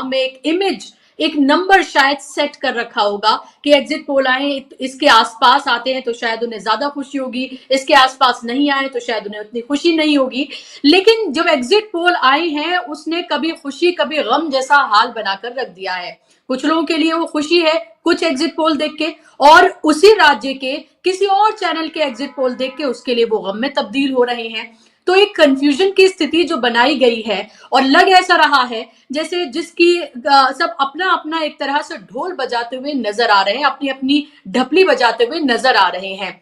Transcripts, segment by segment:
दिमाग में एक इमेज, एक नंबर शायद सेट कर रखा होगा कि एग्जिट पोल आए, इसके आसपास आते हैं तो शायद उन्हें ज्यादा खुशी होगी, इसके आसपास नहीं आए तो शायद उन्हें उतनी खुशी नहीं होगी। लेकिन जब एग्जिट पोल आए हैं उसने कभी खुशी कभी गम जैसा हाल बनाकर रख दिया है। कुछ लोगों के लिए वो खुशी है कुछ एग्जिट पोल देख के, और उसी राज्य के किसी और चैनल के एग्जिट पोल देख के उसके लिए वो गम में तब्दील हो रहे हैं। तो एक कंफ्यूजन की स्थिति जो बनाई गई है, और लग ऐसा रहा है जैसे जिसकी सब अपना अपना एक तरह से ढोल बजाते हुए नजर आ रहे हैं, अपनी अपनी ढपली बजाते हुए नजर आ रहे हैं।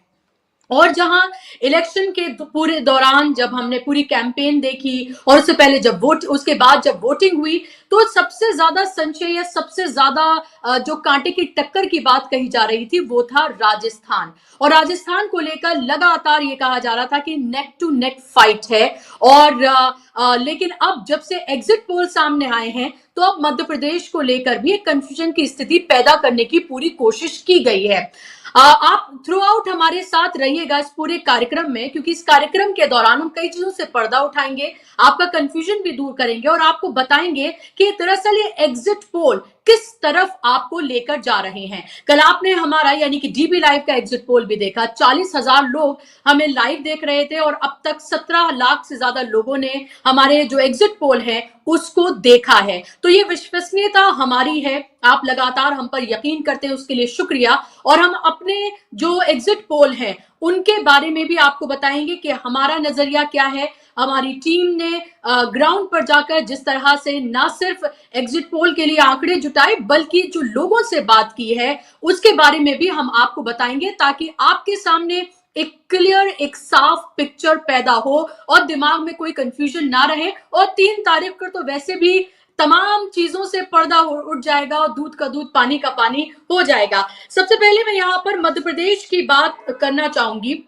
और जहां इलेक्शन के पूरे दौरान जब हमने पूरी कैंपेन देखी और उससे पहले जब वोट, उसके बाद जब वोटिंग हुई, तो सबसे ज्यादा संशय या सबसे ज्यादा जो कांटे की टक्कर की बात कही जा रही थी वो था राजस्थान। और राजस्थान को लेकर लगातार ये कहा जा रहा था कि नेक टू नेक फाइट है। और लेकिन अब जब से एग्जिट पोल सामने आए हैं तो अब मध्य प्रदेश को लेकर भी एक कंफ्यूजन की स्थिति पैदा करने की पूरी कोशिश की गई है। आप थ्रू आउट हमारे साथ रहिएगा इस पूरे कार्यक्रम में, क्योंकि इस कार्यक्रम के दौरान हम कई चीजों से पर्दा उठाएंगे, आपका कंफ्यूजन भी दूर करेंगे और आपको बताएंगे कि दरअसल ये एग्जिट पोल किस तरफ आपको लेकर जा रहे हैं। कल आपने हमारा यानी कि डीबी लाइव का एग्जिट पोल भी देखा, 40,000 लोग हमें लाइव देख रहे थे और अब तक 17 लाख से ज्यादा लोगों ने हमारे जो एग्जिट पोल है उसको देखा है। तो ये विश्वसनीयता हमारी है, आप लगातार हम पर यकीन करते हैं उसके लिए शुक्रिया। और हम अपने जो एग्जिट पोल हैं उनके बारे में भी आपको बताएंगे कि हमारा नजरिया क्या है। हमारी टीम ने ग्राउंड पर जाकर जिस तरह से ना सिर्फ एग्जिट पोल के लिए आंकड़े जुटाए बल्कि जो लोगों से बात की है उसके बारे में भी हम आपको बताएंगे, ताकि आपके सामने एक क्लियर, एक साफ पिक्चर पैदा हो और दिमाग में कोई कंफ्यूजन ना रहे। और 3 तारीख को तो वैसे भी तमाम चीजों से पर्दा उठ जाएगा और दूध का दूध पानी का पानी हो जाएगा। सबसे पहले मैं यहाँ पर मध्य प्रदेश की बात करना चाहूंगी,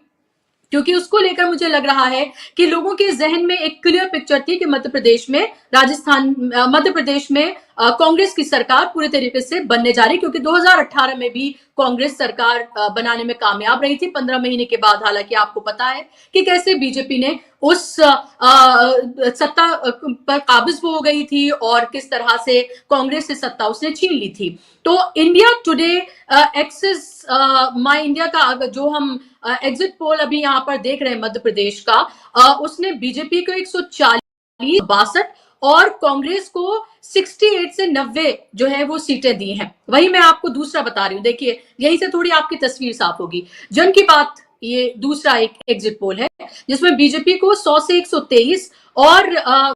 क्योंकि उसको लेकर मुझे लग रहा है कि लोगों के जहन में एक क्लियर पिक्चर थी कि मध्य प्रदेश में मध्य प्रदेश में कांग्रेस की सरकार पूरे तरीके से बनने जा रही, क्योंकि 2018 में भी कांग्रेस सरकार बनाने में कामयाब रही थी 15 महीने के बाद। हालांकि आपको पता है कि कैसे बीजेपी ने उस सत्ता पर काबिज हो गई थी और किस तरह से कांग्रेस से सत्ता उसने छीन ली थी। तो इंडिया टुडे एक्सिस माई इंडिया का जो हम एग्जिट पोल अभी यहाँ पर देख रहे हैं मध्य प्रदेश का, उसने बीजेपी को 140, 62 और कांग्रेस को 68 से 90 जो है वो सीटें दी हैं। वही मैं आपको दूसरा बता रही हूँ, देखिए यहीं से थोड़ी आपकी तस्वीर साफ होगी। जन की बात ये दूसरा एक एग्जिट पोल है जिसमें बीजेपी को 100 से 123 और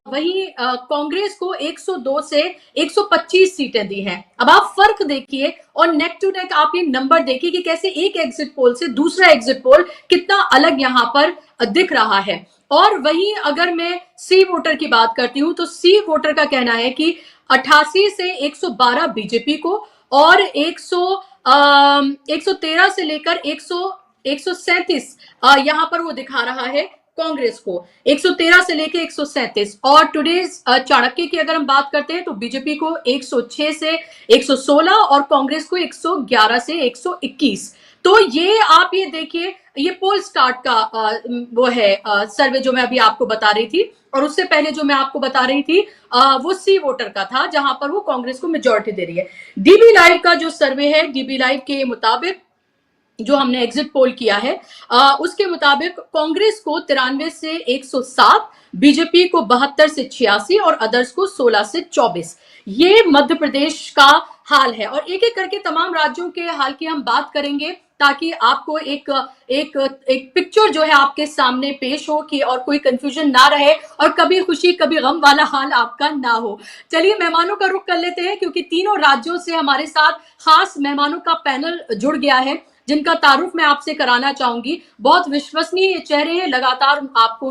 वहीं कांग्रेस को 102 से 125 सीटें दी हैं। अब आप फर्क देखिए और नेक टू नेक आप ये नंबर देखिए कि कैसे एक एग्जिट पोल से दूसरा एग्जिट पोल कितना अलग यहां पर दिख रहा है। और वहीं अगर मैं सी वोटर की बात करती हूं तो सी वोटर का कहना है कि 88 से 112 बीजेपी को और 113 से लेकर 137 यहां पर वो दिखा रहा है कांग्रेस को, 113 से लेके 137। और टुडेज चाणक्य की अगर हम बात करते हैं तो बीजेपी को 106 से 116 और कांग्रेस को 111 से 121। तो ये आप ये देखिए, ये पोल स्टार्ट का वो है सर्वे जो मैं अभी आपको बता रही थी, और उससे पहले जो मैं आपको बता रही थी वो सी वोटर का था जहां पर वो कांग्रेस को मेजोरिटी दे रही है। डीबी लाइव का जो सर्वे है, डीबी लाइव के मुताबिक जो हमने एग्जिट पोल किया है उसके मुताबिक कांग्रेस को 93 से 107, बीजेपी को 72 से 86 और अदर्स को 16 से 24। ये मध्य प्रदेश का हाल है। और एक एक करके तमाम राज्यों के हाल की हम बात करेंगे ताकि आपको एक एक एक पिक्चर जो है आपके सामने पेश हो कि और कोई कंफ्यूजन ना रहे और कभी खुशी कभी गम वाला हाल आपका ना हो। चलिए मेहमानों का रुख कर लेते हैं, क्योंकि तीनों राज्यों से हमारे साथ खास मेहमानों का पैनल जुड़ गया है जिनका तारुफ मैं आपसे कराना चाहूंगी। बहुत विश्वसनीय चेहरे हैं, लगातार आपको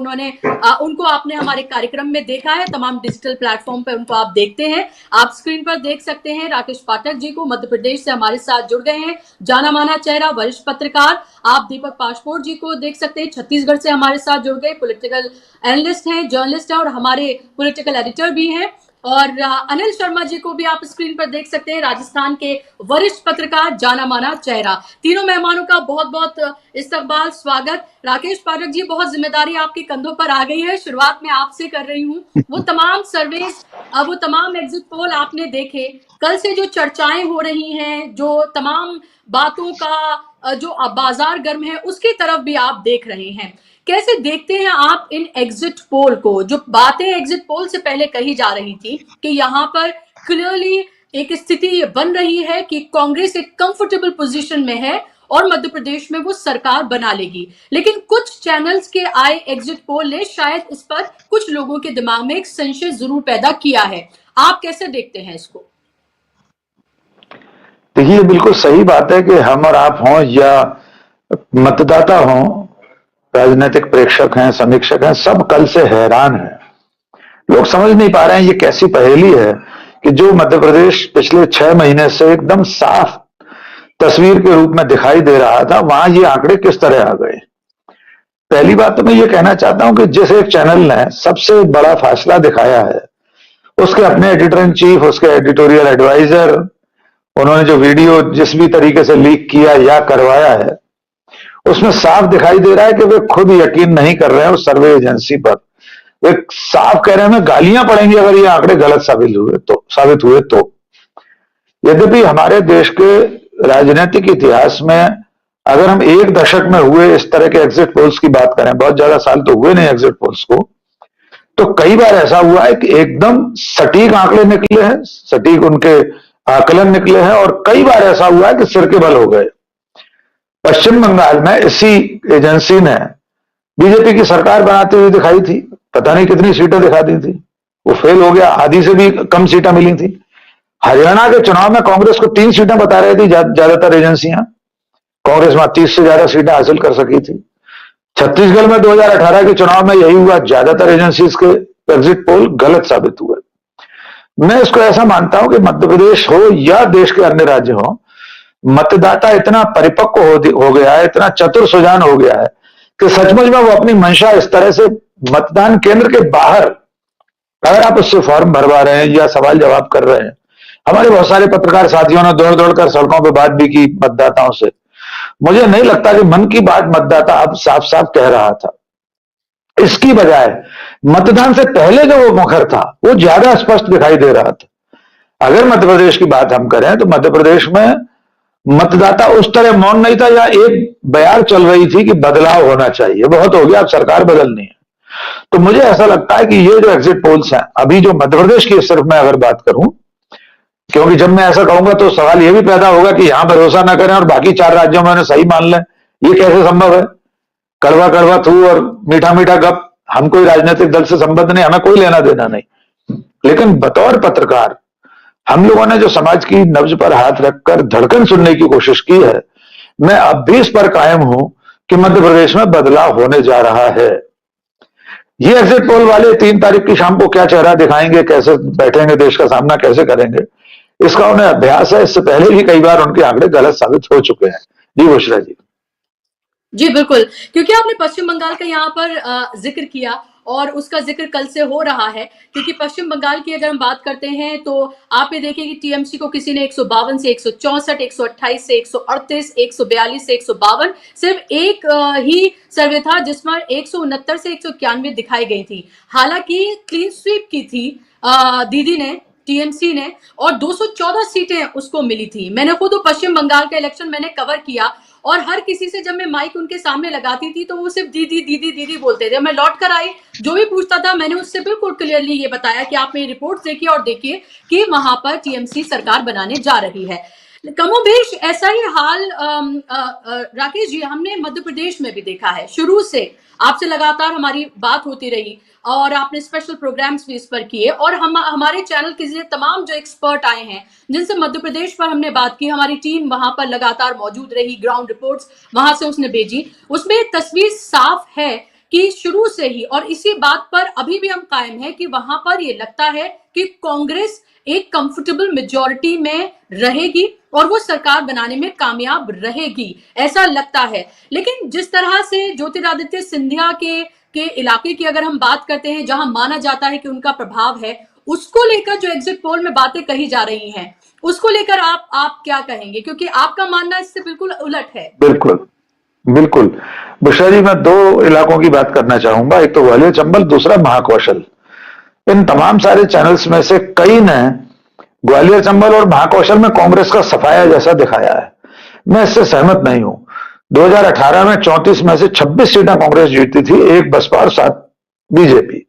उनको आपने हमारे कार्यक्रम में देखा है, तमाम डिजिटल प्लेटफॉर्म पे उनको आप देखते हैं। आप स्क्रीन पर देख सकते हैं राकेश पाठक जी को, मध्य प्रदेश से हमारे साथ जुड़ गए हैं, जाना माना चेहरा, वरिष्ठ पत्रकार। आप दीपक पासपोर्ट जी को देख सकते हैं, छत्तीसगढ़ से हमारे साथ जुड़ गए, पॉलिटिकल एनालिस्ट हैं, जर्नलिस्ट हैं और हमारे पॉलिटिकल एडिटर भी हैं। और अनिल शर्मा जी को भी आप स्क्रीन पर देख सकते हैं, राजस्थान के वरिष्ठ पत्रकार, जाना माना चेहरा। तीनों मेहमानों का बहुत बहुत इस्तकबाल, स्वागत। राकेश पाठक जी, बहुत जिम्मेदारी आपके कंधों पर आ गई है, शुरुआत में आपसे कर रही हूँ। वो तमाम सर्वेस, वो तमाम एग्जिट पोल आपने देखे, कल से जो चर्चाएं हो रही हैं, जो तमाम बातों का जो बाजार गर्म है, उसकी तरफ भी आप देख रहे हैं। कैसे देखते हैं आप इन एग्जिट पोल को? जो बातें एग्जिट पोल से पहले कही जा रही थी कि यहाँ पर क्लियरली एक स्थिति ये बन रही है कि कांग्रेस एक कंफर्टेबल पोजीशन में है और मध्य प्रदेश में वो सरकार बना लेगी, लेकिन कुछ चैनल्स के आए एग्जिट पोल ने शायद इस पर कुछ लोगों के दिमाग में एक संशय जरूर पैदा किया है। आप कैसे देखते हैं इसको? देखिए, बिल्कुल सही बात है कि हम और आप हों या मतदाता हों, राजनीतिक प्रेक्षक हैं, समीक्षक हैं, सब कल से हैरान हैं। लोग समझ नहीं पा रहे हैं ये कैसी पहेली है कि जो मध्य प्रदेश पिछले 6 महीने से एकदम साफ तस्वीर के रूप में दिखाई दे रहा था, वहां ये आंकड़े किस तरह आ गए। पहली बात तो मैं ये कहना चाहता हूं कि जिस एक चैनल ने सबसे बड़ा फासला दिखाया है, उसके अपने एडिटर इन चीफ, उसके एडिटोरियल एडवाइजर, उन्होंने जो वीडियो जिस भी तरीके से लीक किया या करवाया है, उसमें साफ दिखाई दे रहा है कि वे खुद यकीन नहीं कर रहे हैं उस सर्वे एजेंसी पर। वे साफ कह रहे हैं हमें गालियां पड़ेंगी अगर ये आंकड़े गलत साबित हुए तो। यद्यपि हमारे देश के राजनीतिक इतिहास में अगर हम एक दशक में हुए इस तरह के एग्जिट पोल्स की बात करें, बहुत ज्यादा साल तो हुए नहीं एग्जिट पोल्स को, तो कई बार ऐसा हुआ है कि एकदम सटीक आंकड़े निकले हैं, सटीक उनके आकलन निकले हैं, और कई बार ऐसा हुआ है कि सिर के बल हो गए। पश्चिम बंगाल में इसी एजेंसी ने बीजेपी की सरकार बनाती हुई दिखाई थी, पता नहीं कितनी सीटें दिखा दी थी, वो फेल हो गया, आधी से भी कम सीटें मिली थी। हरियाणा के चुनाव में कांग्रेस को 3 सीटें बता रही थी ज्यादातर एजेंसियां, कांग्रेस वहां 30 से ज्यादा सीटें हासिल कर सकी थी। छत्तीसगढ़ में 2018 के चुनाव में यही हुआ, ज्यादातर एजेंसीज के एग्जिट पोल गलत साबित हुए। मैं इसको ऐसा मानता हूं कि मध्य प्रदेश हो या देश के अन्य राज्य हो, मतदाता इतना परिपक्व हो गया है, इतना चतुर सुजान हो गया है कि सचमुच में वो अपनी मंशा इस तरह से मतदान केंद्र के बाहर अगर आप उससे फॉर्म भरवा रहे हैं या सवाल जवाब कर रहे हैं, हमारे बहुत सारे पत्रकार साथियों ने दौड़ दौड़ कर सड़कों पर बात भी की मतदाताओं से, मुझे नहीं लगता कि मन की बात मतदाता अब साफ साफ कह रहा था। इसकी बजाय मतदान से पहले जो वो मुखर था वो ज्यादा स्पष्ट दिखाई दे रहा था। अगर मध्य प्रदेश की बात हम करें तो मध्य प्रदेश में मतदाता उस तरह मौन नहीं था, या एक बयार चल रही थी कि बदलाव होना चाहिए, बहुत हो गया, अब सरकार बदलनी है। तो मुझे ऐसा लगता है कि ये जो एग्जिट पोल्स हैं अभी, जो मध्य प्रदेश की सिर्फ मैं अगर बात करूं, क्योंकि जब मैं ऐसा कहूंगा तो सवाल यह भी पैदा होगा कि यहां भरोसा ना करें और बाकी 4 राज्यों में सही मान लें, ये कैसे संभव है? कड़वा कड़वा थू और मीठा मीठा गप, हम कोई राजनीतिक दल से संबंध नहीं, हमें कोई लेना देना नहीं, लेकिन बतौर पत्रकार हम लोगों ने जो समाज की नब्ज पर हाथ रखकर धड़कन सुनने की कोशिश की है, मैं अब भी इस पर कायम हूं कि मध्य प्रदेश में बदलाव होने जा रहा है। ये एग्जिट पोल वाले 3 तारीख की शाम को क्या चेहरा दिखाएंगे, कैसे बैठेंगे, देश का सामना कैसे करेंगे, इसका उन्हें अभ्यास है। इससे पहले भी कई बार उनके आंकड़े गलत साबित हो चुके हैं। जी बुशरा जी। जी बिल्कुल, क्योंकि आपने पश्चिम बंगाल का यहाँ पर जिक्र किया और उसका जिक्र कल से हो रहा है, क्योंकि पश्चिम बंगाल की अगर हम बात करते हैं तो आप ये देखिए कि टीएमसी को किसी ने 152 से 164, 128 से 138, 142 से 152, सिर्फ एक ही सर्वे था जिसमें 169 से 191 दिखाई गई थी। हालांकि क्लीन स्वीप की थी दीदी ने, टीएमसी ने, और 214 सीटें उसको मिली थी। मैंने खुद पश्चिम बंगाल का इलेक्शन मैंने कवर किया और हर किसी से जब मैं माइक उनके सामने लगाती थी तो वो सिर्फ दीदी दीदी दीदी बोलते थे। मैं लौट कर आई, जो भी पूछता था मैंने उससे बिल्कुल क्लियरली ये बताया कि आप मेरी रिपोर्ट देखिए और देखिए कि वहां पर टीएमसी सरकार बनाने जा रही है। कमोबेश ऐसा ही हाल राकेश जी हमने मध्य प्रदेश में भी देखा है। शुरू से आपसे लगातार हमारी बात होती रही और आपने स्पेशल प्रोग्राम्स भी इस पर किए, और हमारे चैनल के तमाम जो एक्सपर्ट आए हैं जिनसे मध्य प्रदेश पर हमने बात की, हमारी टीम वहां पर लगातार मौजूद रही, ग्राउंड रिपोर्ट्स वहां से उसने भेजी, उसमें तस्वीर साफ है कि शुरू से ही, और इसी बात पर अभी भी हम कायम है कि वहां पर ये लगता है कि कांग्रेस एक कंफर्टेबल मेजॉरिटी में रहेगी और वो सरकार बनाने में कामयाब रहेगी, ऐसा लगता है। लेकिन जिस तरह से ज्योतिरादित्य सिंधिया के इलाके की अगर हम बात करते हैं, जहां माना जाता है कि उनका प्रभाव है, उसको लेकर जो एग्जिट पोल में बातें कही जा रही हैं, उसको लेकर आप क्या कहेंगे, क्योंकि आपका मानना इससे बिल्कुल उलट है। बिल्कुल बिल्कुल। बुशरा जी, मैं दो इलाकों की बात करना चाहूंगा, एक तो ग्वालियर चंबल, दूसरा महाकौशल। इन तमाम सारे चैनल्स में से कई ने ग्वालियर चंबल और महाकौशल में कांग्रेस का सफाया जैसा दिखाया है। मैं इससे सहमत नहीं हूं। 2018 में 34 में से 26 सीटें कांग्रेस जीती थी, एक बसपा और 7 बीजेपी।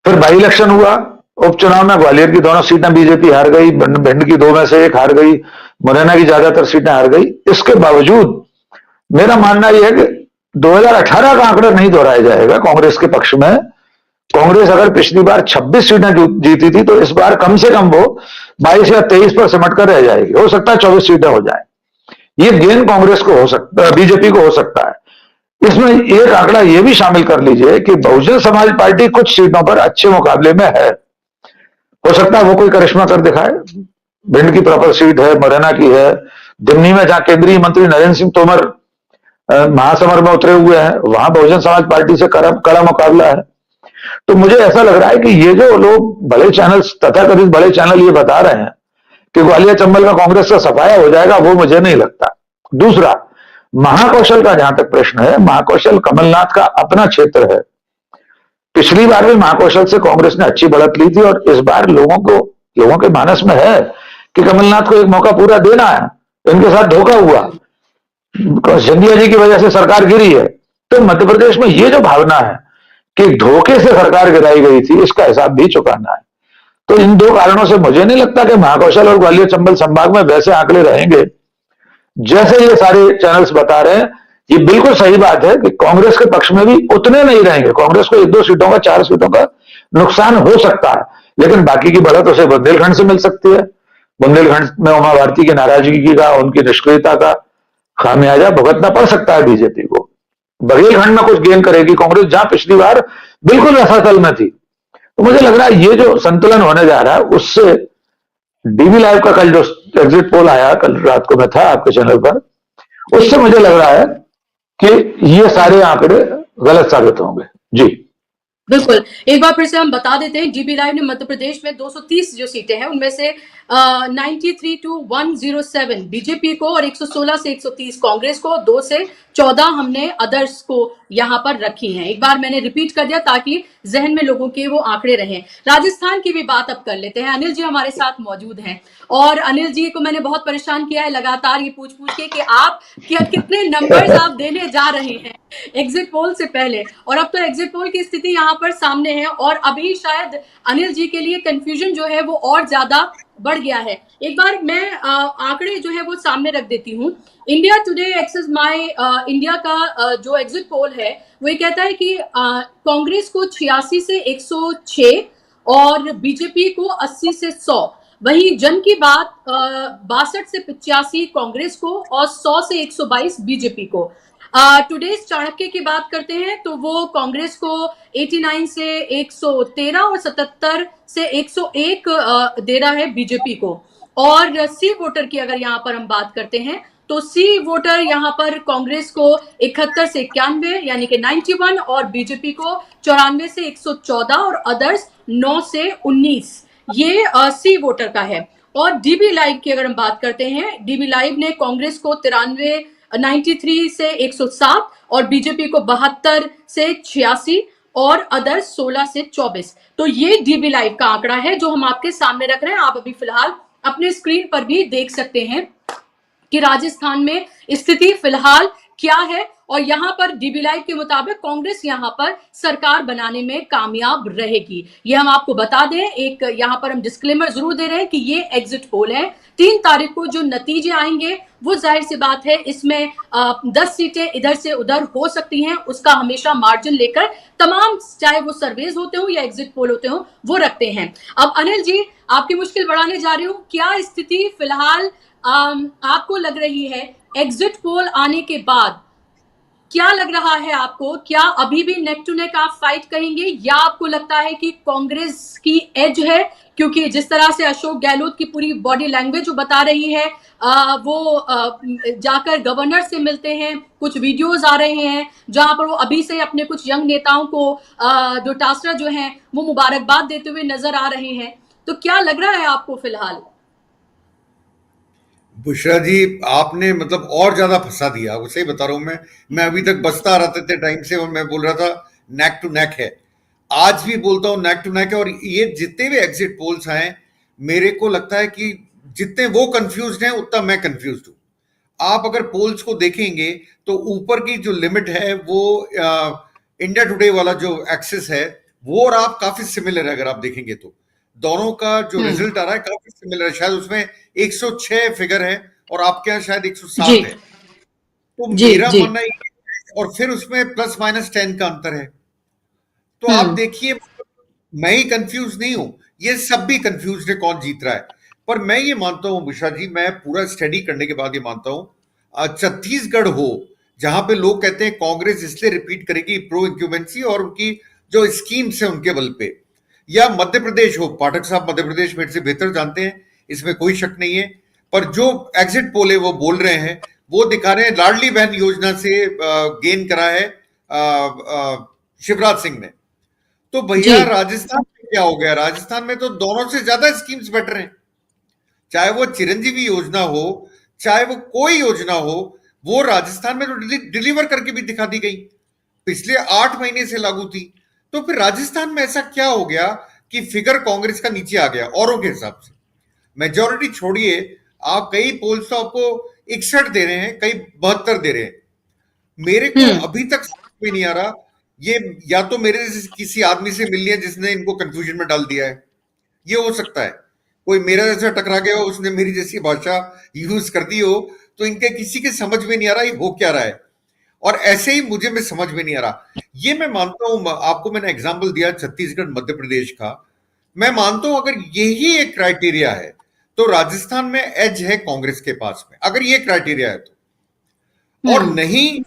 फिर बाई इलेक्शन हुआ, उपचुनाव में ग्वालियर की दोनों सीटें बीजेपी हार गई, भिंड की 2 में से 1 हार गई, मुरैना की ज्यादातर सीटें हार गई। इसके बावजूद मेरा मानना यह है कि 2018 का आंकड़ा नहीं दोहराया जाएगा कांग्रेस के पक्ष में। कांग्रेस अगर पिछली बार 26 सीटें जीती थी, तो इस बार कम से कम वो 22 या 23 पर सिमट कर रह जाएगी। हो सकता है 24 सीटें हो जाए। ये गेन कांग्रेस को हो सकता, बीजेपी को हो सकता है। इसमें एक आंकड़ा यह भी शामिल कर लीजिए कि बहुजन समाज पार्टी कुछ सीटों पर अच्छे मुकाबले में है। हो सकता है वो कोई करिश्मा कर दिखाए। भिंड की प्रॉपर सीट है, मुरैना की है, दिमनी में जहां केंद्रीय मंत्री नरेंद्र सिंह तोमर महासमर में उतरे हुए हैं, वहां बहुजन समाज पार्टी से कड़ा मुकाबला है। तो मुझे ऐसा लग रहा है कि ये जो लोग बड़े चैनल्स, तथाकथित बड़े चैनल ये बता रहे हैं कि ग्वालियर चंबल का कांग्रेस का सफाया हो जाएगा, वो मुझे नहीं लगता। दूसरा, महाकौशल का जहां तक प्रश्न है, महाकौशल कमलनाथ का अपना क्षेत्र है। पिछली बार भी महाकौशल से कांग्रेस ने अच्छी बढ़त ली थी, और इस बार लोगों के मानस में है कि कमलनाथ को एक मौका पूरा देना है। इनके साथ धोखा हुआ, सिंधिया जी की वजह से सरकार गिरी है। तो मध्य प्रदेश में ये जो भावना है कि धोखे से सरकार गिराई गई थी, इसका हिसाब भी चुकाना है। तो इन दो कारणों से मुझे नहीं लगता कि महाकौशल और ग्वालियर चंबल संभाग में वैसे आंकड़े रहेंगे जैसे ये सारे चैनल्स बता रहे हैं। ये बिल्कुल सही बात है कि कांग्रेस के पक्ष में भी उतने नहीं रहेंगे। कांग्रेस को 1-2 सीटों का, 4 सीटों का नुकसान हो सकता है, लेकिन बाकी की बढ़त उसे बुंदेलखंड से मिल सकती है। बुंदेलखंड में उमा भारती की नाराजगी का, उनकी निष्क्रियता का खामियाजा भुगतना पड़ सकता है बीजेपी को। बघेलखंड में कुछ गेन करेगी कांग्रेस, जहां पिछली बार बिल्कुल रसातल में थी। तो मुझे लग रहा है ये जो संतुलन होने जा रहा है, उससे डीवी लाइव का कल जो एग्जिट पोल आया, कल रात को मैं था आपके चैनल पर, उससे मुझे लग रहा है कि ये सारे आंकड़े गलत साबित होंगे। जी बिल्कुल, एक बार फिर से हम बता देते हैं, डीबी लाइव ने मध्य प्रदेश में 230 जो सीटें हैं उनमें से 93 to 107 बीजेपी को और 116 से 130 कांग्रेस को, 2 से 14 हमने अदर्स को यहाँ पर रखी हैं। एक बार मैंने रिपीट कर दिया ताकि जहन में लोगों के वो आंकड़े रहें। राजस्थान की भी बात अब कर लेते हैं। अनिल जी हमारे साथ मौजूद हैं, और अनिल जी को मैंने बहुत परेशान किया है लगातार ये पूछ के कि आप कितने नंबर्स आप देने जा रहे हैं एग्जिट पोल से पहले, और अब तो एग्जिट पोल की स्थिति यहाँ पर सामने है, और अभी शायद अनिल जी के लिए कंफ्यूजन जो है वो और ज्यादा बढ़ गया है। एक बार मैं आंकड़े जो है वो सामने रख देती हूँ। India Today Axis My India का जो एग्जिट पोल है वो ये कहता है कि कांग्रेस को 86 से 106 और बीजेपी को 80 से 100। वही जन की बात 62 से 85 कांग्रेस को और 100 से 122 बीजेपी को। टुडेज चाणक्य की बात करते हैं तो वो कांग्रेस को 89 से 113 और 77 से 101 दे रहा है बीजेपी को। और सी वोटर की अगर यहाँ पर हम बात करते हैं तो सी वोटर यहाँ पर कांग्रेस को 71 से 91 यानी कि 91 और बीजेपी को 94 से 114 और अदर्स 9 से 19, ये सी वोटर का है। और डीबी लाइव की अगर हम बात करते हैं, डीबी लाइव ने कांग्रेस को 93 से 107 और बीजेपी को 72 से 86 और अदर 16 से 24। तो ये डीबी लाइव का आंकड़ा है जो हम आपके सामने रख रहे हैं। आप अभी फिलहाल अपने स्क्रीन पर भी देख सकते हैं कि राजस्थान में स्थिति फिलहाल क्या है, और यहाँ पर डीबी लाइव के मुताबिक कांग्रेस यहाँ पर सरकार बनाने में कामयाब रहेगी। ये हम आपको बता दें, एक यहाँ पर हम डिस्क्लेमर जरूर दे रहे हैं कि ये एग्जिट पोल है। 3 तारीख को जो नतीजे आएंगे वो जाहिर सी बात है इसमें 10 सीटें इधर से उधर हो सकती हैं, उसका हमेशा मार्जिन लेकर तमाम, चाहे वो सर्वेज होते हो या एग्जिट पोल होते हो, वो रखते हैं। अब अनिल जी आपकी मुश्किल बढ़ाने जा रही हूँ, क्या स्थिति फिलहाल आपको लग रही है एग्जिट पोल आने के बाद क्या लग रहा है आपको, क्या अभी भी नेक टू नेक आप फाइट करेंगे, या आपको लगता है कि कांग्रेस की एज है? क्योंकि जिस तरह से अशोक गहलोत की पूरी बॉडी लैंग्वेज जो बता रही है, वो जाकर गवर्नर से मिलते हैं, कुछ वीडियोस आ रहे हैं जहां पर वो अभी से अपने कुछ यंग नेताओं को जो टासरा जो हैं वो मुबारकबाद देते हुए नजर आ रहे हैं। तो क्या लग रहा है आपको फिलहाल? बुशरा जी, आपने मतलब और ज्यादा फंसा दिया, वो सही बता रहा हूं मैं अभी तक बचता आ रहा था टाइम से, और मैं बोल रहा था नेक टू नेक है। आज भी बोलता हूं नेक टू नेक है। और ये जितने भी एग्जिट पोल्स आए, मेरे को लगता है कि जितने वो कंफ्यूज्ड हैं उतना मैं कंफ्यूज्ड हूं। आप अगर पोल्स को देखेंगे तो ऊपर की जो लिमिट है वो इंडिया टुडे वाला जो एक्सेस है वो और आप काफी सिमिलर है। अगर आप देखेंगे तो दोनों का जो रिजल्ट आ रहा है काफी सिमिलर है। शायद उसमें 106 फिगर है और आपके यहाँ शायद 107 है। तो मेरा मानना ये है, और फिर उसमें प्लस माइनस 10 का अंतर है। तो आप देखिए, मैं ही कंफ्यूज नहीं हूं, ये सब भी कंफ्यूज है कौन जीत रहा है। पर मैं ये मानता हूं बुशरा जी, मैं पूरा स्टडी करने के बाद ये मानता हूं, छत्तीसगढ़ हो जहां पे लोग कहते हैं कांग्रेस इसलिए रिपीट करेगी प्रो इंक्यूबेंसी और उनकी जो स्कीम्स है उनके बल पे, या मध्य प्रदेश हो, पाठक साहब मध्य प्रदेश मेरे से बेहतर जानते हैं, इसमें कोई शक नहीं है। पर जो एग्जिट पोल है वो बोल रहे हैं, वो दिखा रहे हैं लाडली बहन योजना से गेन करा है शिवराज सिंह ने। तो भैया राजस्थान में क्या हो गया? राजस्थान में तो दोनों से ज्यादा स्कीम्स बेटर हैं। चाहे वो चिरंजीवी योजना हो, चाहे वो कोई योजना हो, वो राजस्थान में तो डिलीवर करके भी दिखा दी गई, पिछले 8 महीने से लागू थी। तो फिर राजस्थान में ऐसा क्या हो गया कि फिगर कांग्रेस का नीचे आ गया औरों के हिसाब से? मेजोरिटी छोड़िए, आप कई पोल्स तो आपको 61 दे रहे हैं, कई 72 दे रहे हैं। मेरे को अभी तक समझ में नहीं आ रहा, ये या तो मेरे जैसे किसी आदमी से मिल लिया जिसने इनको कंफ्यूजन में डाल दिया है, ये हो सकता है। कोई मेरा जैसा टकरा गया हो, उसने मेरी जैसी भाषा यूज कर दी हो, तो इनके किसी के समझ में नहीं आ रहा ये हो क्या रहा है। और ऐसे ही मुझे में समझ में नहीं आ रहा। ये मैं मानता हूं, आपको मैंने एग्जाम्पल दिया छत्तीसगढ़ मध्य प्रदेश का, मैं मानता हूं अगर यही एक क्राइटेरिया है तो राजस्थान में एज है कांग्रेस के पास में, अगर ये क्राइटेरिया है तो। और नहीं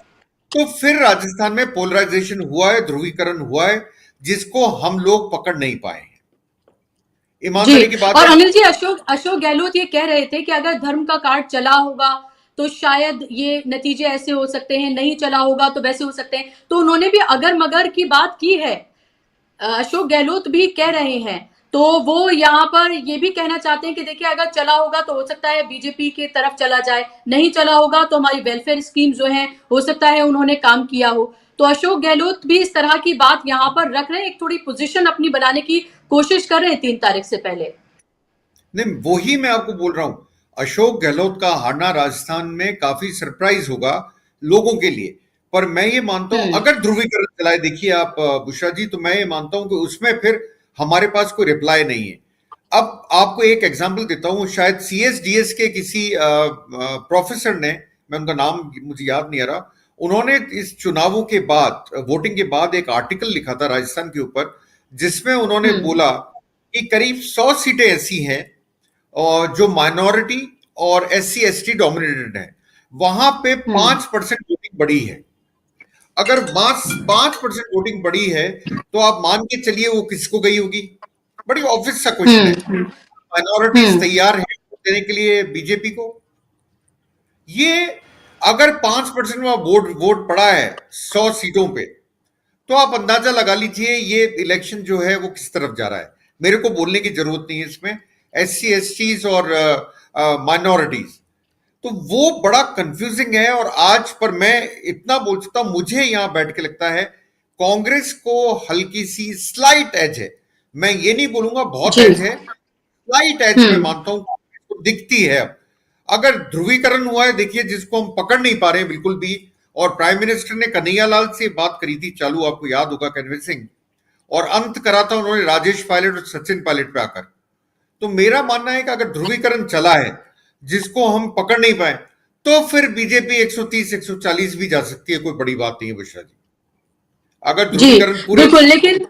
तो फिर राजस्थान में पोलराइजेशन हुआ है, ध्रुवीकरण हुआ है, जिसको हम लोग पकड़ नहीं पाए। ईमानदारी की बात और है। अनिल जी, अशोक गहलोत ये कह रहे थे कि अगर धर्म का कार्ड चला होगा तो शायद ये नतीजे ऐसे हो सकते हैं, नहीं चला होगा तो वैसे हो सकते हैं। तो उन्होंने भी अगर मगर की बात की है, अशोक गहलोत भी कह रहे हैं। तो वो यहाँ पर ये भी कहना चाहते हैं कि देखिए, अगर चला होगा तो हो सकता है बीजेपी की तरफ चला जाए, नहीं चला होगा तो हमारी वेलफेयर स्कीम जो है हो सकता है उन्होंने काम किया हो। तो अशोक गहलोत भी इस तरह की बात यहाँ पर रख रहे हैं, एक थोड़ी पोजीशन अपनी बनाने की कोशिश कर रहे हैं 3 तारीख से पहले। नहीं, वही मैं आपको बोल रहा हूं, अशोक गहलोत का हारना राजस्थान में काफी सरप्राइज होगा लोगों के लिए। पर मैं ये मानता हूं अगर ध्रुवीकरण चलाए, देखिए आप बुशरा जी, तो मैं ये मानता हूं कि उसमें फिर हमारे पास कोई रिप्लाई नहीं है। अब आपको एक एग्जांपल देता हूं, शायद सीएसडीएस के किसी प्रोफेसर ने, मैं उनका नाम मुझे याद नहीं आ रहा, उन्होंने इस चुनावों के बाद, वोटिंग के बाद एक आर्टिकल लिखा था राजस्थान के ऊपर, जिसमें उन्होंने बोला कि करीब 100 सीटें ऐसी हैं और जो माइनॉरिटी और एससी एसटी डोमिनेटेड है, वहां पे 5% वोटिंग बढ़ी है। अगर 5% वोटिंग बढ़ी है तो आप मान के चलिए वो किसको गई होगी? बड़ी ऑब्वियस सा क्वेश्चन है। माइनॉरिटीज तैयार है देने के लिए बीजेपी को? ये अगर 5% में वोट पड़ा है 100 सीटों पे, तो आप अंदाजा लगा लीजिए ये इलेक्शन जो है वो किस तरफ जा रहा है। मेरे को बोलने की जरूरत नहीं है इसमें, एससी एसटीज और माइनॉरिटीज, तो वो बड़ा कंफ्यूजिंग है। और आज पर मैं इतना बोल सकता हूं, मुझे यहां बैठ के लगता है कांग्रेस को हल्की सी स्लाइट एज है। मैं ये नहीं बोलूंगा बहुत एज है, स्लाइट एज मैं मानता हूं तो दिखती है। अब अगर ध्रुवीकरण हुआ है, देखिए जिसको हम पकड़ नहीं पा रहे हैं बिल्कुल भी, और प्राइम मिनिस्टर ने कन्हैया लाल से बात करी थी चालू, आपको याद होगा, कन्विंसिंग, और अंत करा था उन्होंने राजेश पायलट और सचिन पायलट पे आकर। तो मेरा मानना है कि अगर ध्रुवीकरण चला है जिसको हम पकड़ नहीं पाए, तो फिर बीजेपी 130 140 भी जा सकती है, कोई बड़ी बात नहीं है बुशरा जी, अगर ध्रुवीकरण पूरे। बिल्कुल, लेकिन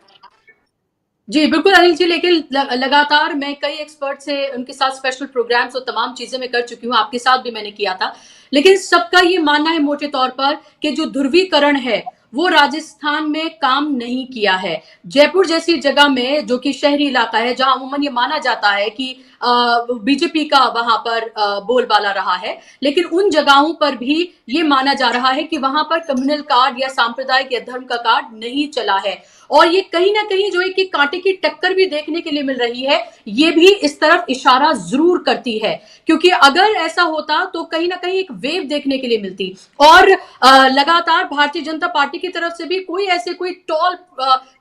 जी, बिल्कुल अनिल जी, लेकिन लगातार मैं कई एक्सपर्ट से उनके साथ स्पेशल प्रोग्राम्स और तमाम चीज़ें मैं कर चुकी हूँ, आपके साथ भी मैंने किया था। लेकिन सबका ये मानना है मोटे तौर पर कि जो ध्रुवीकरण है, वो राजस्थान में काम नहीं किया है। जयपुर जैसी जगह में, जो कि शहरी इलाका है, जहाँ अमूमन ये माना जाता है कि बीजेपी का वहाँ पर बोलबाला रहा है, लेकिन उन जगहों पर भी ये माना जा रहा है कि वहाँ पर कम्युनल कार्ड या सांप्रदायिक या धर्म का कार्ड नहीं चला है। और ये कहीं ना कहीं जो है कि कांटे की टक्कर भी देखने के लिए मिल रही है, ये भी इस तरफ इशारा जरूर करती है, क्योंकि अगर ऐसा होता तो कहीं ना कहीं एक वेव देखने के लिए मिलती। और लगातार भारतीय जनता पार्टी की तरफ से भी कोई टॉल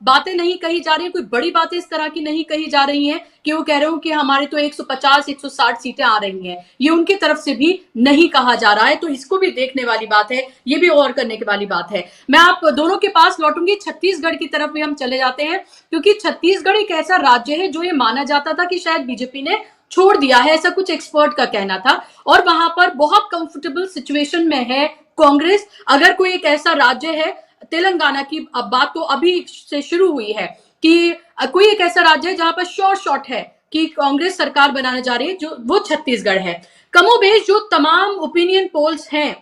बातें नहीं कही जा रही, कोई बड़ी बातें इस तरह की नहीं कही जा रही हैं कि वो कह रहे हो कि हमारे तो 150 160 सीटें आ रही हैं, ये उनकी तरफ से भी नहीं कहा जा रहा है। तो इसको भी देखने वाली बात है, ये भी और करने की वाली बात है। मैं आप दोनों के पास लौटूंगी, छत्तीसगढ़ की तरफ भी हम चले जाते हैं, क्योंकि छत्तीसगढ़ एक ऐसा राज्य है जो ये माना जाता था कि शायद बीजेपी ने छोड़ दिया है, ऐसा कुछ एक्सपर्ट का कहना था, और वहां पर बहुत कंफर्टेबल सिचुएशन में है कांग्रेस। अगर कोई एक ऐसा राज्य है, तेलंगाना की अब बात तो अभी से शुरू हुई है, कि कोई एक ऐसा राज्य है जहां पर श्योर शॉट है कि कांग्रेस सरकार बनाने जा रही है, जो वो छत्तीसगढ़ है। कमोबेश जो तमाम ओपिनियन पोल्स हैं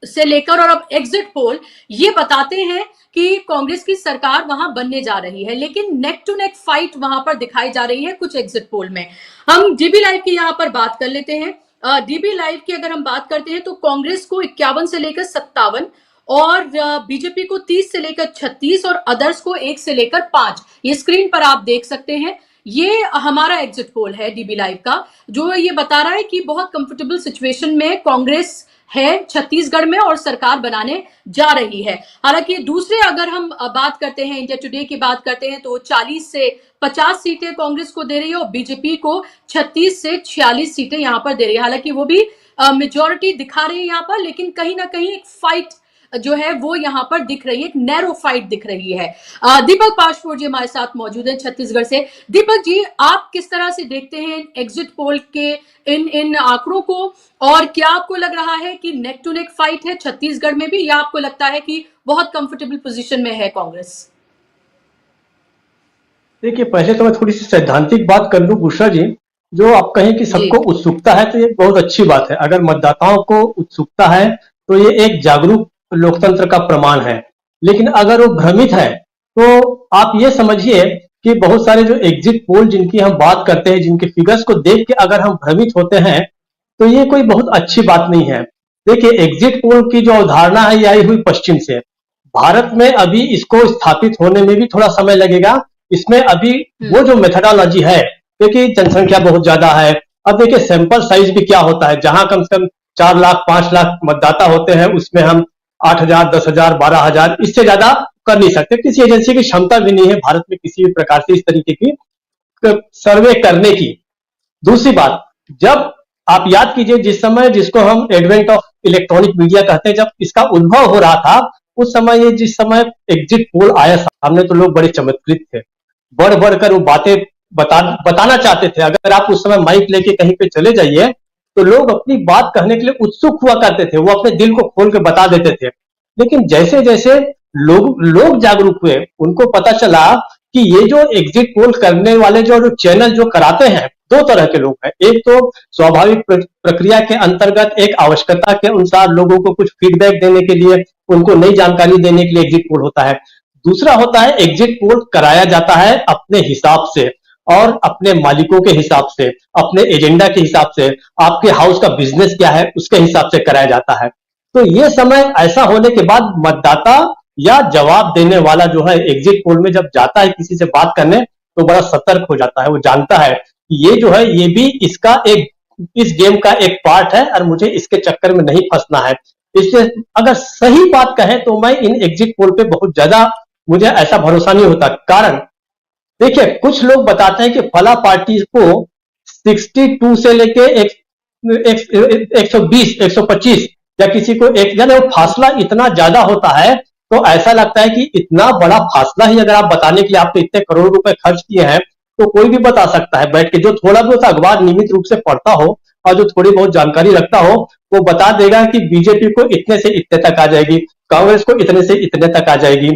से लेकर और अब एग्जिट पोल, ये बताते हैं कि कांग्रेस की सरकार वहां बनने जा रही है, लेकिन नेक टू नेक फाइट वहां पर दिखाई जा रही है कुछ एग्जिट पोल में। हम डीबी लाइव की यहां पर बात कर लेते हैं। डीबी लाइव की अगर हम बात करते हैं तो कांग्रेस को 51 से लेकर 57, और बीजेपी को 30 से लेकर 36, और अदर्स को 1 से लेकर 5। ये स्क्रीन पर आप देख सकते हैं, ये हमारा एग्जिट पोल है डीबी लाइव का, जो ये बता रहा है कि बहुत कंफर्टेबल सिचुएशन में कांग्रेस है छत्तीसगढ़ में और सरकार बनाने जा रही है। हालांकि दूसरे अगर हम बात करते हैं, इंडिया टुडे की बात करते हैं, तो 40 से 50 सीटें कांग्रेस को दे रही है और बीजेपी को 36 से 46 सीटें यहां पर दे रही है। हालांकि वो भी मेजोरिटी दिखा रही है यहां पर, लेकिन कहीं ना कहीं एक फाइट जो है वो यहां पर दिख रही है, एक नैरो फाइट दिख रही है। दीपक पाशपुर जी हमारे साथ मौजूद हैं छत्तीसगढ़ से। दीपक जी, आप किस तरह से देखते हैं एग्जिट पोल के इन आंकड़ों को, और क्या आपको लग रहा है कि नेक टू नेक फाइट है छत्तीसगढ़ में भी, या आपको लगता है कि बहुत कंफर्टेबल पोजीशन में है कांग्रेस? देखिए, पहले तो मैं थोड़ी सी सैद्धांतिक बात कर लूं बुशरा जी। जो आप कहें कि सबको उत्सुकता है, तो ये बहुत अच्छी बात है। अगर मतदाताओं को उत्सुकता है तो ये एक जागरूक लोकतंत्र का प्रमाण है। लेकिन अगर वो भ्रमित है, तो आप ये समझिए कि बहुत सारे जो एग्जिट पोल जिनकी हम बात करते हैं, जिनके फिगर्स को देख के अगर हम भ्रमित होते हैं, तो ये कोई बहुत अच्छी बात नहीं है। देखिए, एग्जिट पोल की जो अवधारणा है, ये आई हुई पश्चिम से। भारत में अभी इसको स्थापित होने में भी थोड़ा समय लगेगा। इसमें अभी वो जो मेथोडोलॉजी है, देखिए जनसंख्या बहुत ज्यादा है। अब देखिए सैंपल साइज भी क्या होता है, जहां कम से कम 4 लाख 5 लाख मतदाता होते हैं, उसमें हम 8,000 10,000 12,000 इससे ज्यादा कर नहीं सकते। किसी एजेंसी की क्षमता भी नहीं है भारत में किसी भी प्रकार से इस तरीके की सर्वे करने की। दूसरी बात, जब आप याद कीजिए जिस समय, जिसको हम एडवेंट ऑफ इलेक्ट्रॉनिक मीडिया कहते हैं, जब इसका उद्भव हो रहा था, उस समय ये जिस समय एग्जिट पोल आया सामने, तो लोग बड़े चमत्कृत थे। बढ़ बढ़कर वो बातें बताना चाहते थे। अगर आप उस समय माइक लेके कहीं पे चले जाइए, तो लोग अपनी बात कहने के लिए उत्सुक हुआ करते थे, वो अपने दिल को खोल के बता देते थे। लेकिन जैसे जैसे लोग जागरूक हुए, उनको पता चला कि ये जो एग्जिट पोल करने वाले जो चैनल जो कराते हैं, दो तरह के लोग हैं। एक तो स्वाभाविक प्रक्रिया के अंतर्गत एक आवश्यकता के अनुसार लोगों को कुछ फीडबैक देने के लिए, उनको नई जानकारी देने के लिए एग्जिट पोल होता है। दूसरा होता है एग्जिट पोल कराया जाता है अपने हिसाब से और अपने मालिकों के हिसाब से, अपने एजेंडा के हिसाब से, आपके हाउस का बिजनेस क्या है उसके हिसाब से कराया जाता है। तो ये समय ऐसा होने के बाद मतदाता या जवाब देने वाला जो है एग्जिट पोल में जब जाता है किसी से बात करने, तो बड़ा सतर्क हो जाता है। वो जानता है कि ये जो है, ये भी इस गेम का एक पार्ट है और मुझे इसके चक्कर में नहीं फंसना है। इसलिए अगर सही बात कहें तो मैं इन एग्जिट पोल पे बहुत ज्यादा, मुझे ऐसा भरोसा नहीं होता। कारण देखिए, कुछ लोग बताते हैं कि फला पार्टी को 62 से लेके 120 125 या किसी को एक, यानी वो फासला इतना ज्यादा होता है, तो ऐसा लगता है कि इतना बड़ा फासला ही अगर आप बताने के लिए आपने इतने करोड़ रुपए खर्च किए हैं, तो कोई भी बता सकता है बैठ के। जो थोड़ा बहुत अखबार नियमित रूप से पढ़ता हो और जो थोड़ी बहुत जानकारी रखता हो, वो बता देगा कि बीजेपी को इतने से इतने तक आ जाएगी, कांग्रेस को इतने से इतने तक आ जाएगी।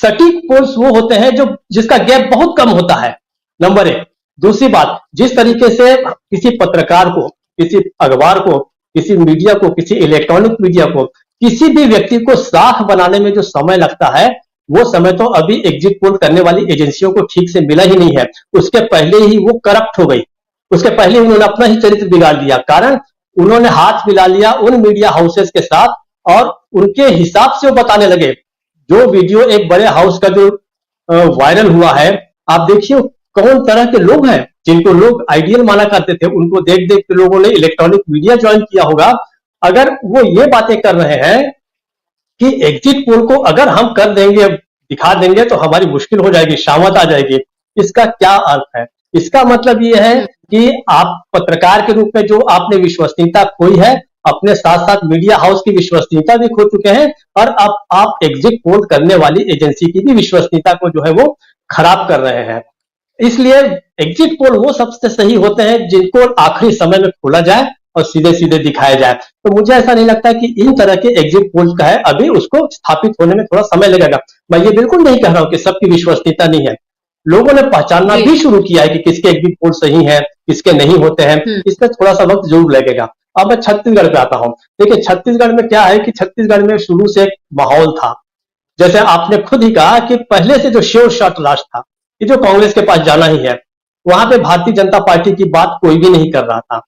सटीक पोल्स वो होते हैं जो जिसका गैप बहुत कम होता है, नंबर एक। दूसरी बात, जिस तरीके से किसी पत्रकार को, किसी अखबार को, किसी मीडिया को, किसी इलेक्ट्रॉनिक मीडिया को, किसी भी व्यक्ति को साख बनाने में जो समय लगता है, वो समय तो अभी एग्जिट पोल करने वाली एजेंसियों को ठीक से मिला ही नहीं है। उसके पहले ही वो करप्ट हो गई, उसके पहले ही उन्होंने अपना ही चरित्र बिगाड़ लिया। कारण उन्होंने हाथ मिला लिया उन मीडिया हाउसेस के साथ और उनके हिसाब से वो बताने लगे। जो वीडियो एक बड़े हाउस का जो वायरल हुआ है, आप देखिए कौन तरह के लोग हैं जिनको लोग आइडियल माना करते थे, उनको देख देख के लोगों ने इलेक्ट्रॉनिक मीडिया ज्वाइन किया होगा। अगर वो ये बातें कर रहे हैं कि एग्जिट पोल को अगर हम कर देंगे, दिखा देंगे तो हमारी मुश्किल हो जाएगी, शामत आ जाएगी, इसका क्या अर्थ है? इसका मतलब ये है कि आप पत्रकार के रूप में जो आपने विश्वसनीयता खोई है, अपने साथ साथ मीडिया हाउस की विश्वसनीयता भी खो चुके हैं और अब आप एग्जिट पोल करने वाली एजेंसी की भी विश्वसनीयता को जो है वो खराब कर रहे हैं। इसलिए एग्जिट पोल वो सबसे सही होते हैं जिनको आखिरी समय में खोला जाए और सीधे सीधे दिखाया जाए। तो मुझे ऐसा नहीं लगता कि इन तरह के एग्जिट पोल का है अभी उसको स्थापित होने में थोड़ा समय लगेगा। मैं ये बिल्कुल नहीं कह रहा हूं कि सबकी विश्वसनीयता नहीं है, लोगों ने पहचानना भी शुरू किया है कि किसके एग्जिट पोल सही है, किसके नहीं होते हैं, इसमें थोड़ा सा वक्त जरूर लगेगा। अब मैं छत्तीसगढ़ पे आता हूं। देखिए छत्तीसगढ़ में क्या है कि छत्तीसगढ़ में शुरू से एक माहौल था, जैसे आपने खुद ही कहा कि पहले से जो श्योर शॉट राज था कि जो कांग्रेस के पास जाना ही है, वहां पे भारतीय जनता पार्टी की बात कोई भी नहीं कर रहा था।